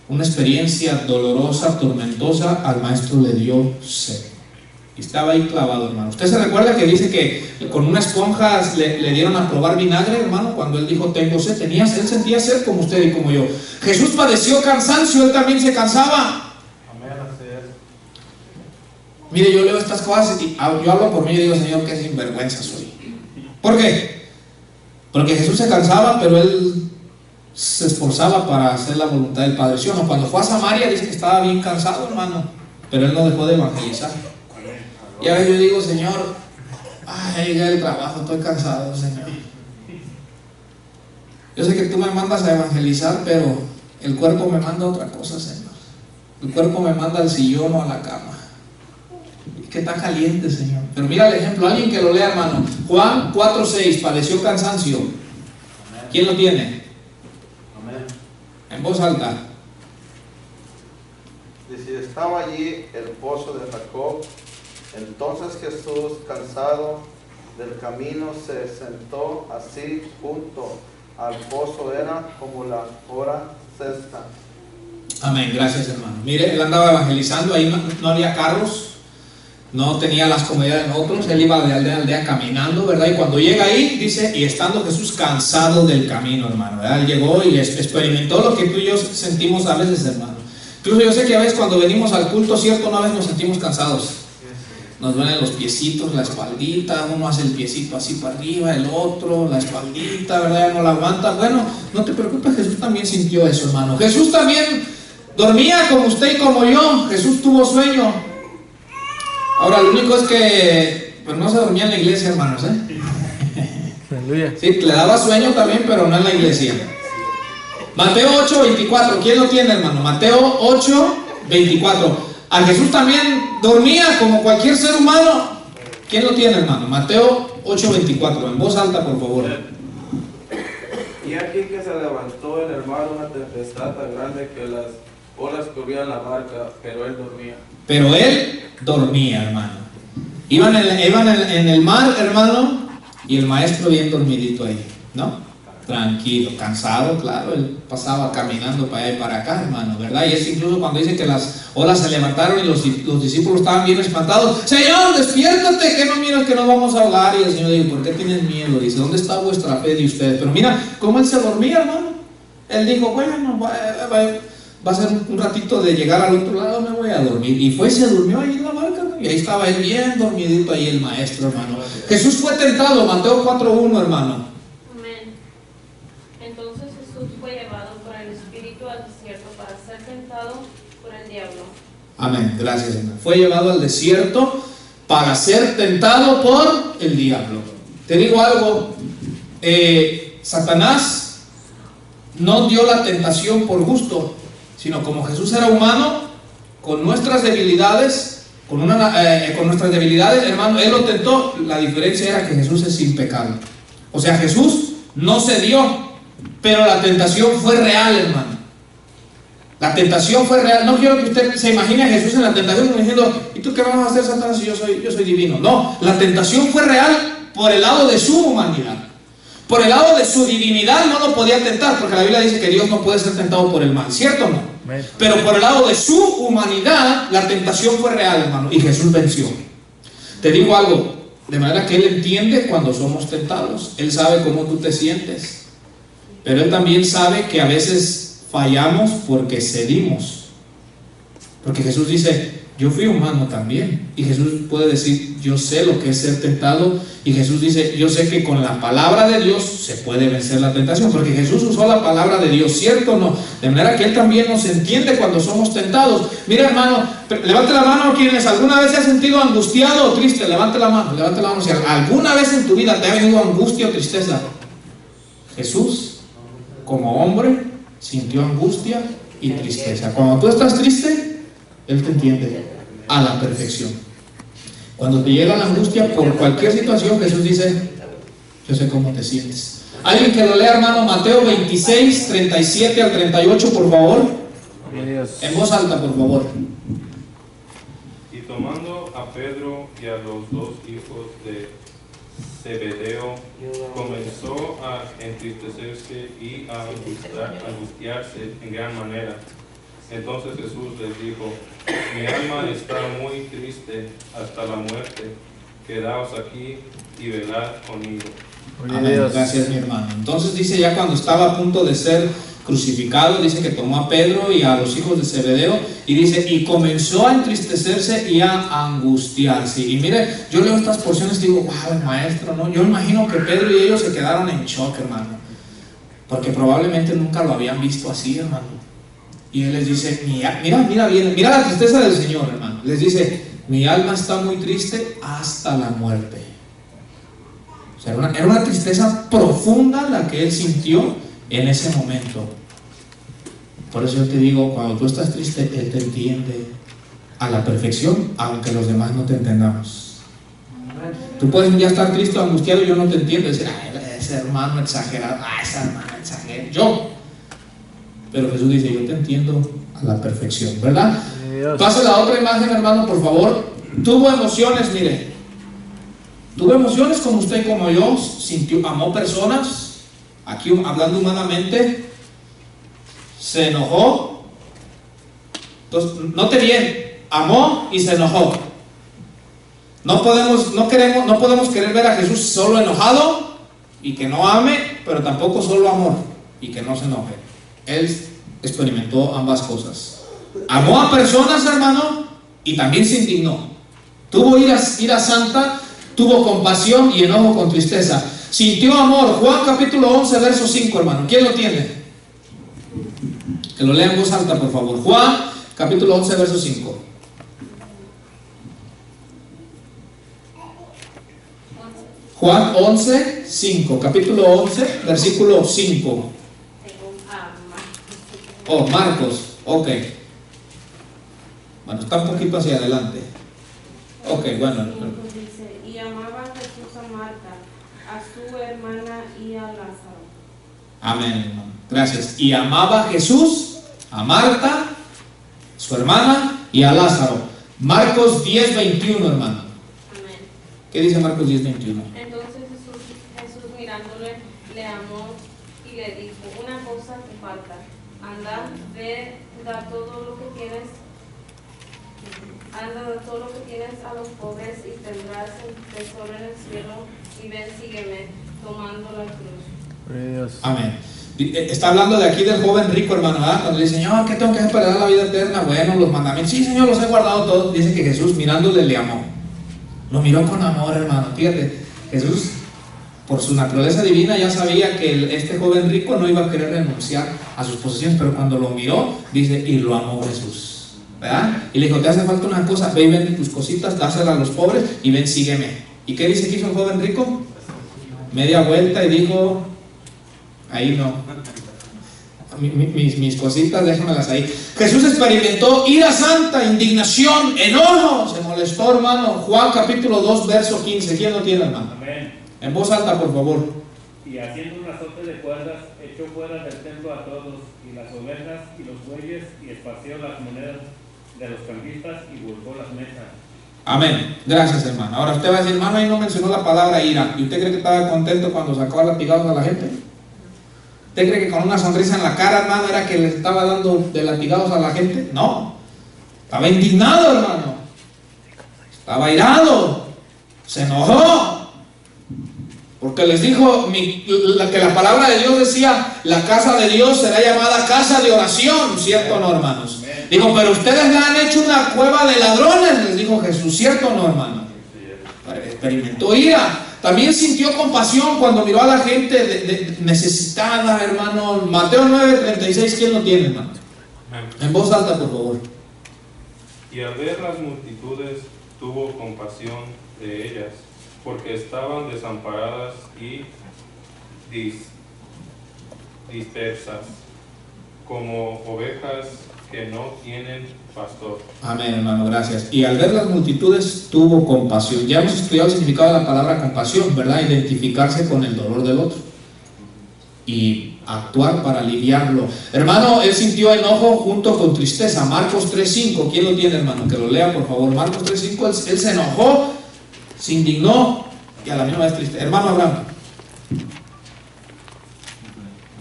una experiencia dolorosa, tormentosa, al maestro le dio sed. Y estaba ahí clavado, hermano. ¿Usted se recuerda que dice que con una esponja le dieron a probar vinagre, hermano? Cuando él dijo, tengo sed, él sentía sed como usted y como yo. Jesús padeció cansancio, él también se cansaba. Amén, así es. Mire, yo leo estas cosas y yo hablo por mí y digo, Señor, qué sinvergüenza soy. ¿Por qué? Porque Jesús se cansaba, pero él se esforzaba para hacer la voluntad del Padre. ¿Sí o no? Cuando fue a Samaria dice que estaba bien cansado, hermano, pero él no dejó de evangelizar. Y a veces yo digo, Señor, ay, llegué del trabajo, estoy cansado, Señor. Yo sé que tú me mandas a evangelizar, pero el cuerpo me manda a otra cosa, Señor. El cuerpo me manda al sillón o a la cama. Que está caliente, Señor. Pero mira el ejemplo, alguien que lo lea, hermano. Juan 4:6, padeció cansancio. ¿Quién lo tiene? Amén. En voz alta. Dice, estaba allí el pozo de Jacob. Entonces Jesús, cansado del camino, se sentó así junto al pozo. Era como la hora sexta. Amén, gracias, hermano. Mire, él andaba evangelizando, ahí no había carros. no tenía las comodidades de nosotros, él iba de aldea a aldea caminando, ¿verdad? Y cuando llega ahí, dice, y estando Jesús cansado del camino, hermano, ¿verdad? Él llegó y experimentó lo que tú y yo sentimos a veces, hermano. Incluso yo sé que a veces cuando venimos al culto, cierto, una vez nos sentimos cansados. Nos duelen los piecitos, la espaldita, uno hace el piecito así para arriba, el otro, la espaldita, ¿verdad? Ya no la aguanta. Bueno, no te preocupes, Jesús también sintió eso, hermano. Jesús también dormía como usted y como yo. Jesús tuvo sueño. Ahora, lo único es que pues no se dormía en la iglesia, hermanos, Aleluya. Sí, le daba sueño también, pero no en la iglesia. Mateo 8:24, ¿quién lo tiene, hermano? Mateo 8:24. A Jesús también dormía como cualquier ser humano. ¿Quién lo tiene, hermano? Mateo 8:24, en voz alta, por favor. Y aquí que se levantó en el mar una tempestad tan grande que las olas cubrían la barca, pero él dormía. Pero él dormía, hermano. Iban en el mar, hermano, y el maestro bien dormidito ahí, ¿no? Tranquilo, cansado, claro, él pasaba caminando para allá y para acá, hermano, ¿verdad? Y es incluso cuando dice que las olas se levantaron y los discípulos estaban bien espantados. Señor, despiértate, que no miras que nos vamos a ahogar. Y el Señor dijo, ¿por qué tienen miedo? Dice, ¿dónde está vuestra fe de ustedes? Pero mira cómo él se dormía, hermano. Él dijo, bueno, va a ser un ratito de llegar al otro lado, me voy a dormir. Y fue y se durmió ahí en la barca, ¿no? Y ahí estaba él bien dormidito ahí el maestro, hermano. Jesús fue tentado, Mateo 4:1, hermano. Entonces Jesús fue llevado por el Espíritu al desierto para ser tentado por el diablo. Amén, gracias, Señor. Fue llevado al desierto para ser tentado por el diablo. Te digo algo, Satanás no dio la tentación por gusto, sino como Jesús era humano, con nuestras debilidades, hermano, él lo tentó. La diferencia era que Jesús es sin pecado. O sea, Jesús no se dio, pero la tentación fue real, hermano. La tentación fue real. No quiero que usted se imagine a Jesús en la tentación como diciendo, ¿y tú qué vas a hacer, Satanás, si yo soy divino? No, la tentación fue real por el lado de su humanidad. Por el lado de su divinidad no lo podía tentar, porque la Biblia dice que Dios no puede ser tentado por el mal, ¿cierto o no? Pero por el lado de su humanidad, la tentación fue real, hermano, y Jesús venció. Te digo algo, de manera que Él entiende cuando somos tentados. Él sabe cómo tú te sientes, pero Él también sabe que a veces fallamos porque cedimos. Porque Jesús dice, yo fui humano también. Y Jesús puede decir, yo sé lo que es ser tentado. Y Jesús dice, yo sé que con la palabra de Dios se puede vencer la tentación. Porque Jesús usó la palabra de Dios, ¿cierto o no? De manera que Él también nos entiende cuando somos tentados. Mira, hermano, levante la mano quienes alguna vez se ha sentido angustiado o triste. Levante la mano, levante la mano. Si alguna vez en tu vida te ha venido angustia o tristeza, Jesús, como hombre, sintió angustia y tristeza. Cuando tú estás triste, Él te entiende a la perfección. Cuando te llega la angustia por cualquier situación, Jesús dice, yo sé cómo te sientes. Alguien que lo lea, hermano, Mateo 26, 37 al 38, por favor. En voz alta, por favor. Y tomando a Pedro y a los dos hijos de Zebedeo, comenzó a entristecerse y a angustiarse en gran manera. Entonces Jesús les dijo, mi alma está muy triste hasta la muerte, quedaos aquí y velad conmigo. Amén. Gracias, mi hermano. Entonces dice, ya cuando estaba a punto de ser crucificado, dice que tomó a Pedro y a los hijos de Zebedeo, y dice, y comenzó a entristecerse y a angustiarse. Y mire, yo leo estas porciones y digo, wow, maestro, ¿no? Yo imagino que Pedro y ellos se quedaron en shock, hermano, porque probablemente nunca lo habían visto así, hermano. Y Él les dice, mira bien, mira la tristeza del Señor, hermano. Les dice, mi alma está muy triste hasta la muerte. O sea, era una tristeza profunda la que Él sintió en ese momento. Por eso yo te digo, cuando tú estás triste, Él te entiende a la perfección, aunque los demás no te entendamos. Tú puedes ya estar triste o angustiado y yo no te entiendo. Decir, ese hermano exagerado, esa hermana exagerada. Yo. Pero Jesús dice, yo te entiendo a la perfección, ¿verdad? Pase la otra imagen, hermano, por favor. Tuvo emociones, mire. Tuvo emociones como usted y como yo. Sintió, amó personas. Aquí hablando humanamente. Se enojó. Entonces, note bien, amó y se enojó. No podemos querer ver a Jesús solo enojado y que no ame, pero tampoco solo amor y que no se enoje. Él experimentó ambas cosas. Amó a personas, hermano, y también se indignó. Tuvo ira santa, tuvo compasión y enojo con tristeza. Sintió amor. Juan capítulo 11, verso 5, hermano. ¿Quién lo tiene? Que lo lea en voz alta, por favor. Juan capítulo 11, verso 5. Juan 11, 5. Capítulo 11, versículo 5. Oh, Marcos. Ok. Bueno, está un poquito hacia adelante. Ok, bueno. Dice, y amaba a Jesús a Marta, a su hermana y a Lázaro. Amén, hermano. Gracias. Y amaba a Jesús, a Marta, su hermana y a Lázaro. Marcos 10, 21, hermano. Amén. ¿Qué dice Marcos 10, 21? Entonces Jesús mirándole, le amó y le dijo, una cosa te falta, anda, ve, da todo lo que tienes, a los pobres y tendrás un tesoro en el cielo, y ven, sígueme, tomando la cruz. Amén. Está hablando de aquí del joven rico, hermano, ¿verdad? Cuando le dice, Señor, ¿qué tengo que hacer para dar la vida eterna? Bueno, los mandamientos. Sí, Señor, los he guardado todos. Dice que Jesús mirándole le amó. Lo miró con amor, hermano. Fíjate, Jesús, por su naturaleza divina, ya sabía que este joven rico no iba a querer renunciar a sus posesiones, pero cuando lo miró, dice, y lo amó Jesús, ¿verdad? Y le dijo, te hace falta una cosa, ve y vende tus cositas, dáselas a los pobres y ven, sígueme. ¿Y qué dice que hizo el joven rico? Media vuelta y dijo, ahí no, mis cositas déjamelas ahí. Jesús experimentó ira santa, indignación, enojo, se molestó, hermano. Juan capítulo 2, verso 15. ¿Quién lo tiene, hermano? Amén. En voz alta, por favor. Y haciendo un azote de cuerdas, echó fuera del templo a todos, y las ovejas y los bueyes, y esparció las monedas de los cambistas y volcó las mesas. Amén. Gracias, hermano. Ahora usted va a decir, hermano, ahí no mencionó la palabra ira. ¿Y usted cree que estaba contento cuando sacó a latigazos a la gente? ¿Usted cree que con una sonrisa en la cara, hermano, era que le estaba dando de latigazos a la gente? No. Estaba indignado, hermano. Estaba irado. Se enojó. Porque les dijo que la palabra de Dios decía, la casa de Dios será llamada casa de oración, ¿cierto o no, hermanos? Dijo, pero ustedes la han hecho una cueva de ladrones, les dijo Jesús, ¿cierto o no, hermano? Experimentó ira. También sintió compasión cuando miró a la gente necesitada, hermano. Mateo 9:36, ¿quién lo tiene, hermano? En voz alta, por favor. Y al ver las multitudes, tuvo compasión de ellas, porque estaban desamparadas y dispersas, como ovejas que no tienen pastor. Amén, hermano, gracias. Y al ver las multitudes tuvo compasión. Ya hemos estudiado el significado de la palabra compasión, ¿verdad? Identificarse con el dolor del otro y actuar para aliviarlo. Hermano, él sintió enojo junto con tristeza. Marcos 3:5, ¿quién lo tiene, hermano? Que lo lea, por favor. Marcos 3:5, él se enojó, se indignó y a la misma vez triste. Hermano Abraham.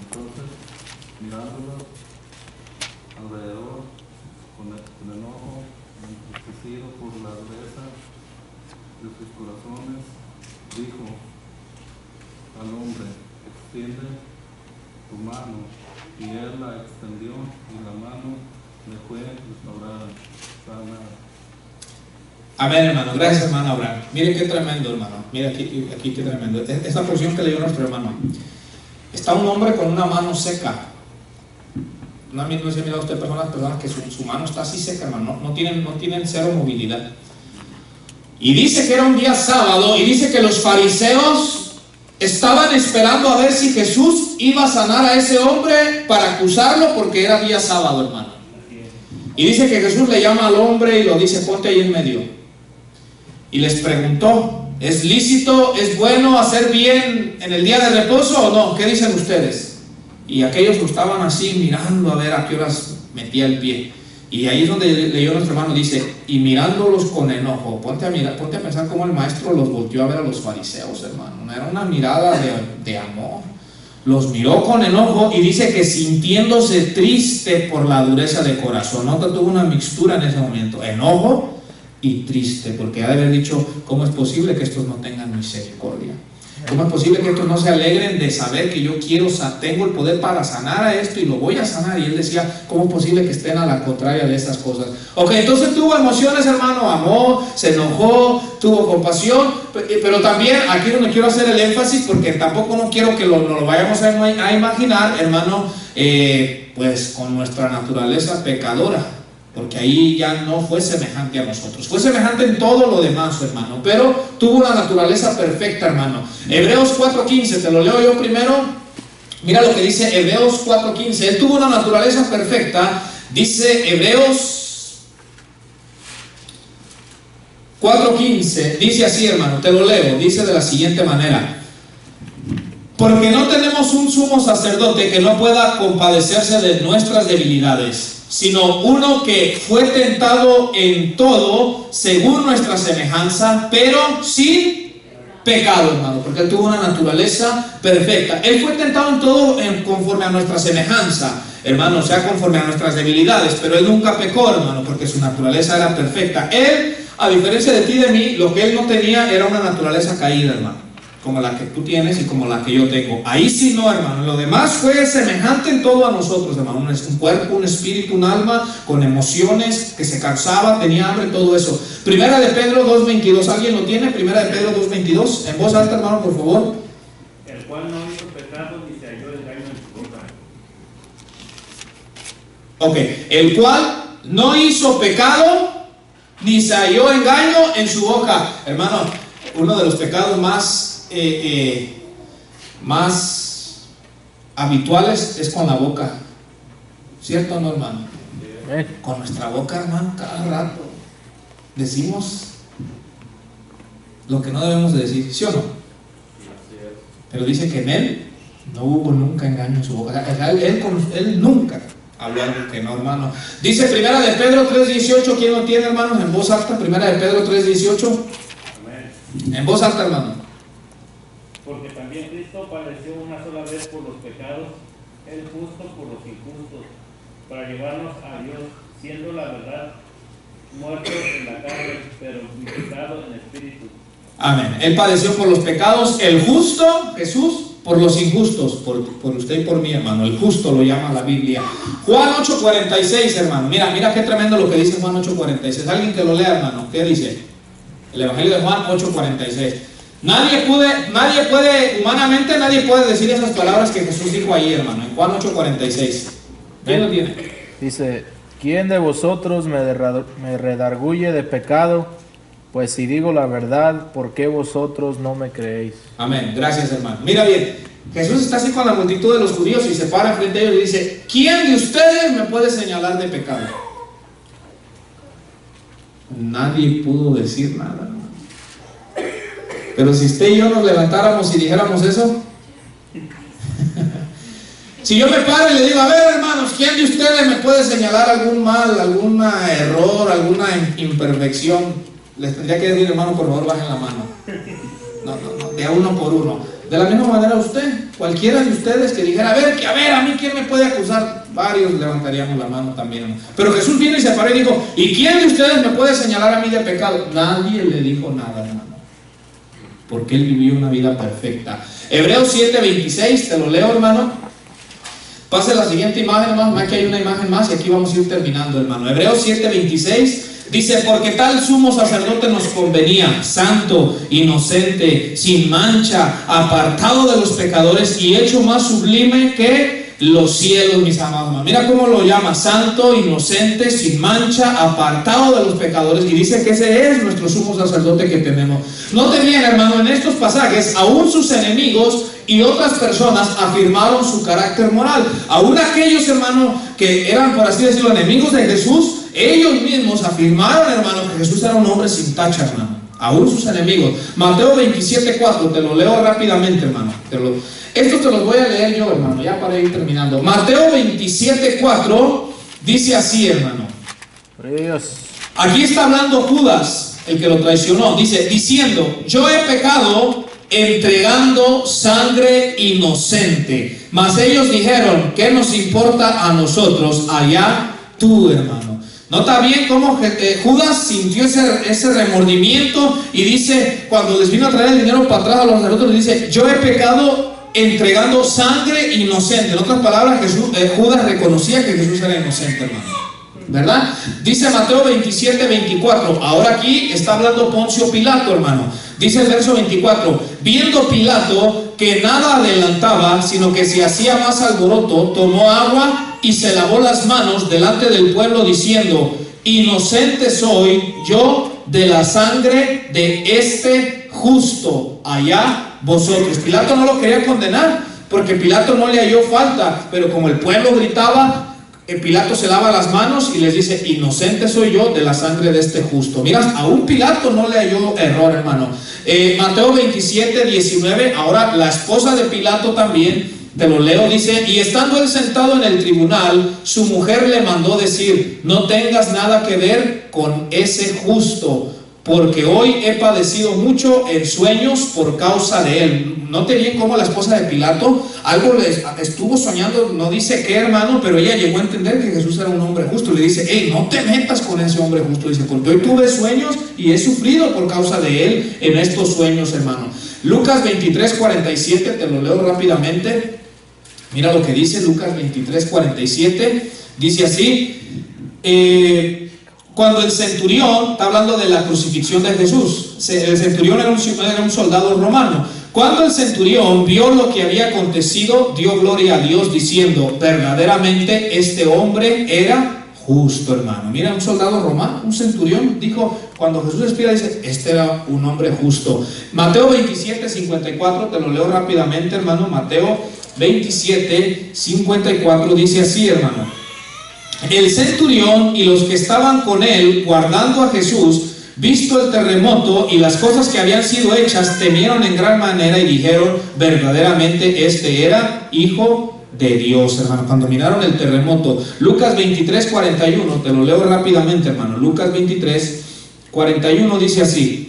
Entonces, mirándolo alrededor, con enojo, entristecido por la dureza de sus corazones, dijo al hombre, extiende tu mano. Y él la extendió, y la mano le fue restaurada, sana. Amén, hermano. Gracias, hermano Abraham. Mire qué tremendo, hermano. Mire aquí qué tremendo. Esta porción que leyó nuestro hermano. Está un hombre con una mano seca. No se ha mirado usted personas que su mano está así seca, hermano. No tienen cero movilidad. Y dice que era un día sábado. Y dice que los fariseos estaban esperando a ver si Jesús iba a sanar a ese hombre para acusarlo porque era día sábado, hermano. Y dice que Jesús le llama al hombre y lo dice, ponte ahí en medio. Y les preguntó, ¿es lícito, es bueno hacer bien en el día de reposo o no? ¿Qué dicen ustedes? Y aquellos lo estaban así mirando a ver a qué horas metía el pie. Y ahí es donde leyó nuestro hermano, dice, y mirándolos con enojo. Ponte a pensar cómo el maestro los volteó a ver a los fariseos, hermano. No era una mirada de amor. Los miró con enojo y dice que sintiéndose triste por la dureza de corazón. Nota, tuvo una mixtura en ese momento. Enojo, y triste, porque ha de haber dicho, ¿cómo es posible que estos no tengan misericordia? ¿Cómo es posible que estos no se alegren de saber que yo tengo el poder para sanar a esto y lo voy a sanar? Y él decía, ¿cómo es posible que estén a la contraria de estas cosas? Ok, entonces tuvo emociones, hermano, amó, se enojó, tuvo compasión, pero también aquí donde quiero hacer el énfasis, porque tampoco no quiero que no lo vayamos a imaginar, hermano, pues con nuestra naturaleza pecadora, porque ahí ya no fue semejante a nosotros, fue semejante en todo lo demás, hermano, pero tuvo una naturaleza perfecta, hermano. Hebreos 4:15, te lo leo yo primero. Mira lo que dice Hebreos 4:15. Él tuvo una naturaleza perfecta. Dice Hebreos 4:15, dice así, hermano, te lo leo, dice de la siguiente manera: porque no tenemos un sumo sacerdote que no pueda compadecerse de nuestras debilidades, sino uno que fue tentado en todo según nuestra semejanza, pero sin pecado, hermano, porque él tuvo una naturaleza perfecta. Él fue tentado en todo conforme a nuestra semejanza, hermano, o sea, conforme a nuestras debilidades, pero él nunca pecó, hermano, porque su naturaleza era perfecta. Él, a diferencia de ti y de mí, lo que él no tenía era una naturaleza caída, hermano, como la que tú tienes y como la que yo tengo. Ahí sí no, hermano. Lo demás fue semejante en todo a nosotros, hermano. Un cuerpo, un espíritu, un alma, con emociones, que se cansaba, tenía hambre, todo eso. Primera de Pedro 2:22, ¿alguien lo tiene? Primera de Pedro 2:22, en voz alta, hermano, por favor. El cual no hizo pecado ni se halló engaño en su boca. Ok, el cual no hizo pecado ni se halló engaño en su boca. Hermano, uno de los pecados más habituales es con la boca, ¿cierto o no, hermano? Con nuestra boca, hermano, cada rato decimos lo que no debemos de decir, ¿sí o no? Pero dice que en él no hubo nunca engaño en su boca. O sea, él nunca habló algo que no, hermano. Dice Primera de Pedro 3:18, ¿quién lo tiene, hermanos? En voz alta, Primera de Pedro 3:18. En voz alta, hermano. Porque también Cristo padeció una sola vez por los pecados, el justo por los injustos, para llevarnos a Dios, siendo la verdad muerto en la carne, pero vivificado en espíritu. Amén. Él padeció por los pecados, el justo, Jesús, por los injustos, por usted y por mí, hermano. El justo lo llama la Biblia. Juan 8:46, hermano. Mira qué tremendo lo que dice Juan 8:46. Alguien que lo lea, hermano. ¿Qué dice? El Evangelio de Juan 8:46. Humanamente nadie puede decir esas palabras que Jesús dijo ahí, hermano, en Juan 8:46. ¿Quién lo tiene? Dice, ¿quién de vosotros me redarguye de pecado? Pues si digo la verdad, ¿por qué vosotros no me creéis? Amén, gracias, hermano. Mira bien, Jesús está así con la multitud de los judíos y se para frente a ellos y dice, ¿quién de ustedes me puede señalar de pecado? Nadie pudo decir nada, hermano. Pero si usted y yo nos levantáramos y dijéramos eso, si yo me paro y le digo, a ver, hermanos, ¿quién de ustedes me puede señalar algún mal, algún error, alguna imperfección? Les tendría que decir, hermano, por favor, bajen la mano. No, de a uno por uno. De la misma manera usted, cualquiera de ustedes que dijera, a ver, a mí ¿quién me puede acusar? Varios levantaríamos la mano también. Pero Jesús viene y se paró y dijo, ¿y quién de ustedes me puede señalar a mí de pecado? Nadie le dijo nada, hermano, porque él vivió una vida perfecta. Hebreos 7:26, te lo leo, hermano. Pase la siguiente imagen, hermano. Aquí hay una imagen más y aquí vamos a ir terminando, hermano. Hebreos 7:26 dice, porque tal sumo sacerdote nos convenía, santo, inocente, sin mancha, apartado de los pecadores y hecho más sublime que los cielos, mis amados. Mira cómo lo llama, santo, inocente, sin mancha, apartado de los pecadores, y dice que ese es nuestro sumo sacerdote que tenemos. Note bien, hermano, en estos pasajes aún sus enemigos y otras personas afirmaron su carácter moral. Aún aquellos, hermano, que eran, por así decirlo, enemigos de Jesús, ellos mismos afirmaron, hermano, que Jesús era un hombre sin tacha, hermano. Aún sus enemigos. Mateo 27:4, te lo leo rápidamente, hermano. Estos te los voy a leer yo, hermano, ya para ir terminando. Mateo 27:4 dice así, hermano. Dios. Aquí está hablando Judas, el que lo traicionó. Dice, diciendo, yo he pecado entregando sangre inocente. Mas ellos dijeron, ¿qué nos importa a nosotros? Allá tú, hermano. Nota bien cómo Judas sintió ese remordimiento y dice, cuando les vino a traer el dinero para atrás a los sacerdotes, les dice, yo he pecado entregando sangre inocente. En otras palabras, Judas reconocía que Jesús era inocente, hermano, ¿verdad? Dice Mateo 27:24. Ahora aquí está hablando Poncio Pilato, hermano. Dice el verso 24: viendo Pilato que nada adelantaba, sino que se hacía más alboroto, tomó agua y se lavó las manos delante del pueblo, diciendo, inocente soy yo de la sangre de este justo, allá vosotros. Pilato no lo quería condenar, porque Pilato no le halló falta, pero como el pueblo gritaba, Pilato se lava las manos y les dice, inocente soy yo de la sangre de este justo. Mira, aún Pilato no le halló error, hermano. Mateo 27:19. Ahora la esposa de Pilato también, te lo leo, dice, y estando él sentado en el tribunal, su mujer le mandó decir, no tengas nada que ver con ese justo, porque hoy he padecido mucho en sueños por causa de él. Note bien cómo la esposa de Pilato algo les estuvo soñando, no dice qué, hermano, pero ella llegó a entender que Jesús era un hombre justo. Le dice, hey, no te metas con ese hombre justo. Dice, porque hoy tuve sueños y he sufrido por causa de él en estos sueños, hermano. Lucas 23:47, te lo leo rápidamente. Mira lo que dice Lucas 23:47. Dice así, cuando el centurión, está hablando de la crucifixión de Jesús, el centurión era un soldado romano. Cuando el centurión vio lo que había acontecido, dio gloria a Dios, diciendo, verdaderamente este hombre era justo, hermano. Mira, un soldado romano, un centurión, dijo, cuando Jesús expira, dice, este era un hombre justo. Mateo 27:54, te lo leo rápidamente, hermano. Mateo 27:54 dice así, hermano. El centurión y los que estaban con él guardando a Jesús, visto el terremoto y las cosas que habían sido hechas, temieron en gran manera y dijeron, verdaderamente este era Hijo de Dios, hermano. Cuando miraron el terremoto. Lucas 23:41, te lo leo rápidamente, hermano. Lucas 23:41 dice así.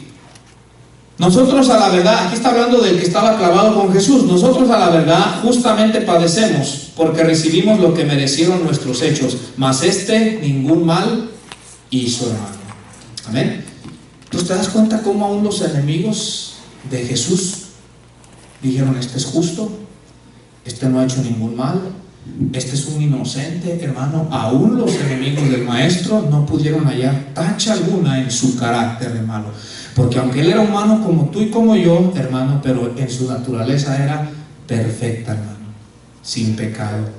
Nosotros a la verdad, aquí está hablando del que estaba clavado con Jesús, nosotros a la verdad justamente padecemos, porque recibimos lo que merecieron nuestros hechos, mas este ningún mal hizo, hermano. Amén. Entonces te das cuenta cómo aún los enemigos de Jesús dijeron, este es justo, este no ha hecho ningún mal, este es un inocente, hermano. Aún los enemigos del maestro no pudieron hallar tacha alguna en su carácter, hermano, porque aunque él era humano como tú y como yo, hermano, pero en su naturaleza era perfecta, hermano, sin pecado.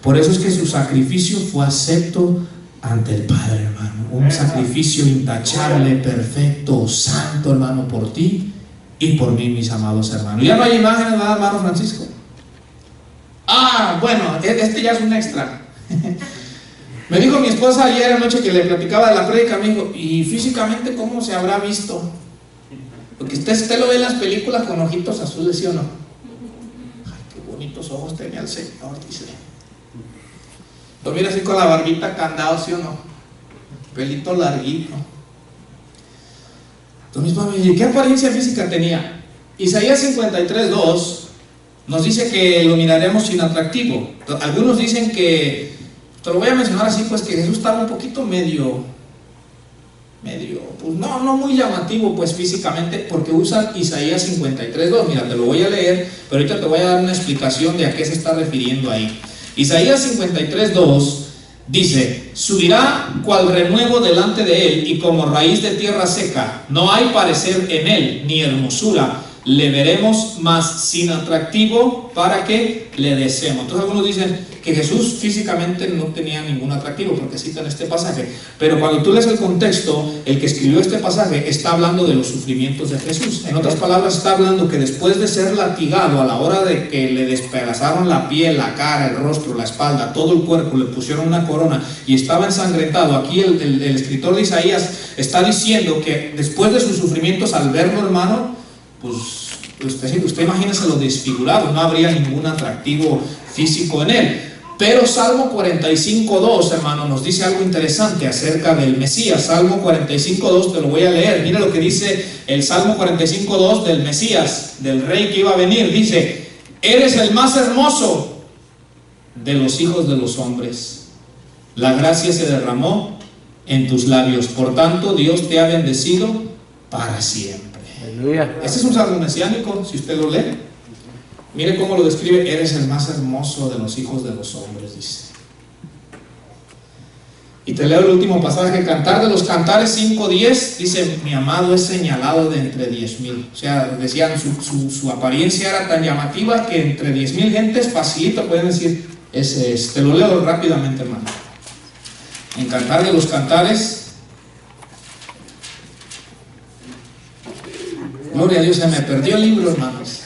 Por eso es que su sacrificio fue acepto ante el Padre, hermano. Un sacrificio intachable, perfecto, santo, hermano, por ti y por mí, mis amados hermanos. Ya no hay imágenes, ¿verdad, hermano Francisco? Bueno, este ya es un extra. Me dijo mi esposa ayer anoche que le platicaba de la prédica, me dijo, ¿y físicamente cómo se habrá visto? Porque usted lo ve en las películas con ojitos azules, ¿sí o no? Ay, qué bonitos ojos tenía el Señor, dice. Lo mira así con la barbita candado, ¿sí o no? Pelito larguito. Entonces mi papá me dice, ¿qué apariencia física tenía? Isaías 53:2 nos dice que lo miraremos sin atractivo. Algunos dicen que, te lo voy a mencionar así, pues que Jesús estaba un poquito medio, pues no muy llamativo, pues físicamente, porque usa Isaías 53:2. Mira, te lo voy a leer, pero ahorita te voy a dar una explicación de a qué se está refiriendo ahí. Isaías 53:2 dice, subirá cual renuevo delante de él y como raíz de tierra seca, no hay parecer en él ni hermosura, le veremos más sin atractivo para que le deseemos. Entonces algunos dicen que Jesús físicamente no tenía ningún atractivo, porque citan este pasaje, pero cuando tú lees el contexto, el que escribió este pasaje está hablando de los sufrimientos de Jesús. En otras palabras, está hablando que después de ser latigado, a la hora de que le despedazaron la piel, la cara, el rostro, la espalda, todo el cuerpo, le pusieron una corona y estaba ensangrentado, aquí el escritor de Isaías está diciendo que después de sus sufrimientos, al verlo, hermano, pues usted imagínese lo desfigurado, no habría ningún atractivo físico en él. Pero Salmo 45:2, hermano, nos dice algo interesante acerca del Mesías. Salmo 45:2, te lo voy a leer. Mira lo que dice el Salmo 45:2 del Mesías, del rey que iba a venir. Dice, eres el más hermoso de los hijos de los hombres. La gracia se derramó en tus labios. Por tanto, Dios te ha bendecido para siempre. Aleluya. Este es un salmo mesiánico, si usted lo lee. Mire cómo lo describe: eres el más hermoso de los hijos de los hombres, dice. Y te leo el último pasaje, Cantar de los Cantares 5:10, dice: mi amado es señalado de entre 10,000. O sea, decían, su apariencia era tan llamativa que entre 10,000 gentes facilito pueden decir, ese es. Te lo leo rápidamente, hermano. En Cantar de los Cantares, gloria a Dios, se me perdió el libro, hermanos.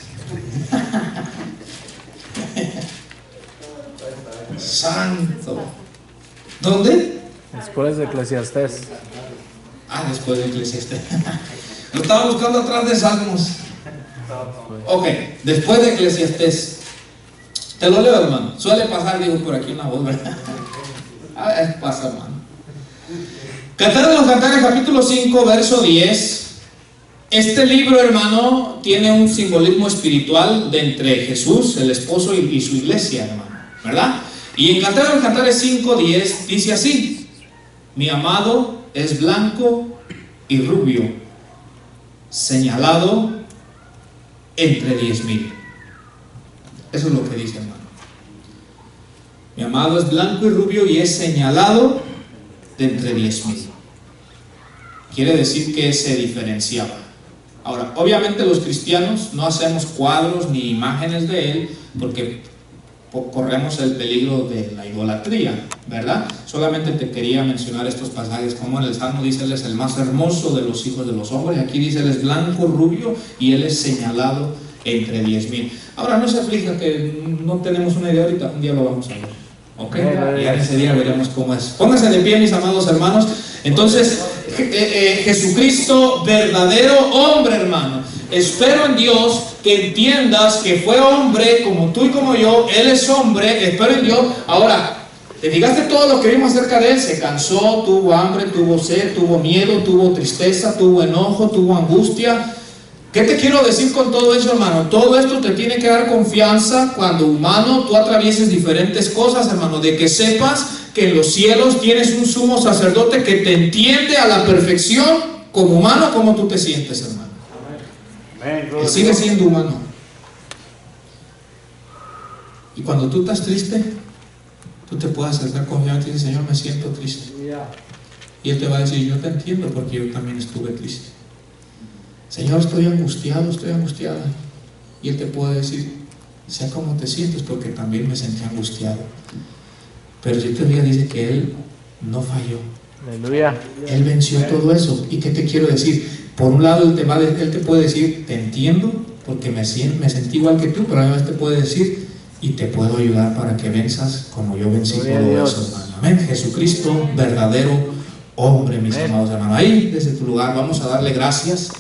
Santo. ¿Dónde? Después de Eclesiastés. Después de Eclesiastés. Lo estaba buscando atrás de Salmos. Ok, después de Eclesiastés. Te lo leo, hermano. Suele pasar, digo, por aquí una voz, ¿verdad? A ver, pasa, hermano. Cantar de los Cantares, capítulo 5, verso 10. Este libro, hermano, tiene un simbolismo espiritual de entre Jesús, el esposo, y su iglesia, hermano, ¿verdad? Y en Cantar de los Cantares 5:10 dice así: mi amado es blanco y rubio, señalado entre 10,000. Eso es lo que dice, hermano. Mi amado es blanco y rubio y es señalado de entre 10,000. Quiere decir que se diferenciaba. Ahora, obviamente los cristianos no hacemos cuadros ni imágenes de él porque corremos el peligro de la idolatría, ¿verdad? Solamente te quería mencionar estos pasajes, como en el Salmo dice: él es el más hermoso de los hijos de los hombres. Aquí dice: él es blanco, rubio y él es señalado entre 10,000. Ahora, no se aflija que no tenemos una idea ahorita, un día lo vamos a ver, ¿ok? Y en ese día veremos cómo es. Pónganse de pie, mis amados hermanos. Entonces, Jesucristo, verdadero hombre, hermano. Espero en Dios que entiendas que fue hombre como tú y como yo. Él es hombre, espero en Dios. Ahora, ¿te fijaste todo lo que vimos acerca de él? Se cansó, tuvo hambre, tuvo sed, tuvo miedo, tuvo tristeza, tuvo enojo, tuvo angustia. ¿Qué te quiero decir con todo eso, hermano? Todo esto te tiene que dar confianza cuando, humano, tú atravieses diferentes cosas, hermano, de que sepas que en los cielos tienes un sumo sacerdote que te entiende a la perfección, como humano, como tú te sientes, hermano. Él sigue siendo humano. Y cuando tú estás triste, tú te puedes acercar confiadamente y decir: Señor, me siento triste. Y Él te va a decir: yo te entiendo porque yo también estuve triste. Señor, estoy angustiado, estoy angustiada. Y Él te puede decir: sé cómo te sientes porque también me sentí angustiado. Pero si este día dice que Él no falló. Aleluya. Él venció todo eso. ¿Y qué te quiero decir? Por un lado, Él te puede decir: te entiendo porque me sentí igual que tú, pero además te puede decir: y te puedo ayudar para que venzas como yo vencí todo eso, hermano. Amén. Jesucristo, verdadero hombre, mis amados hermanos. Ahí, desde tu lugar, vamos a darle gracias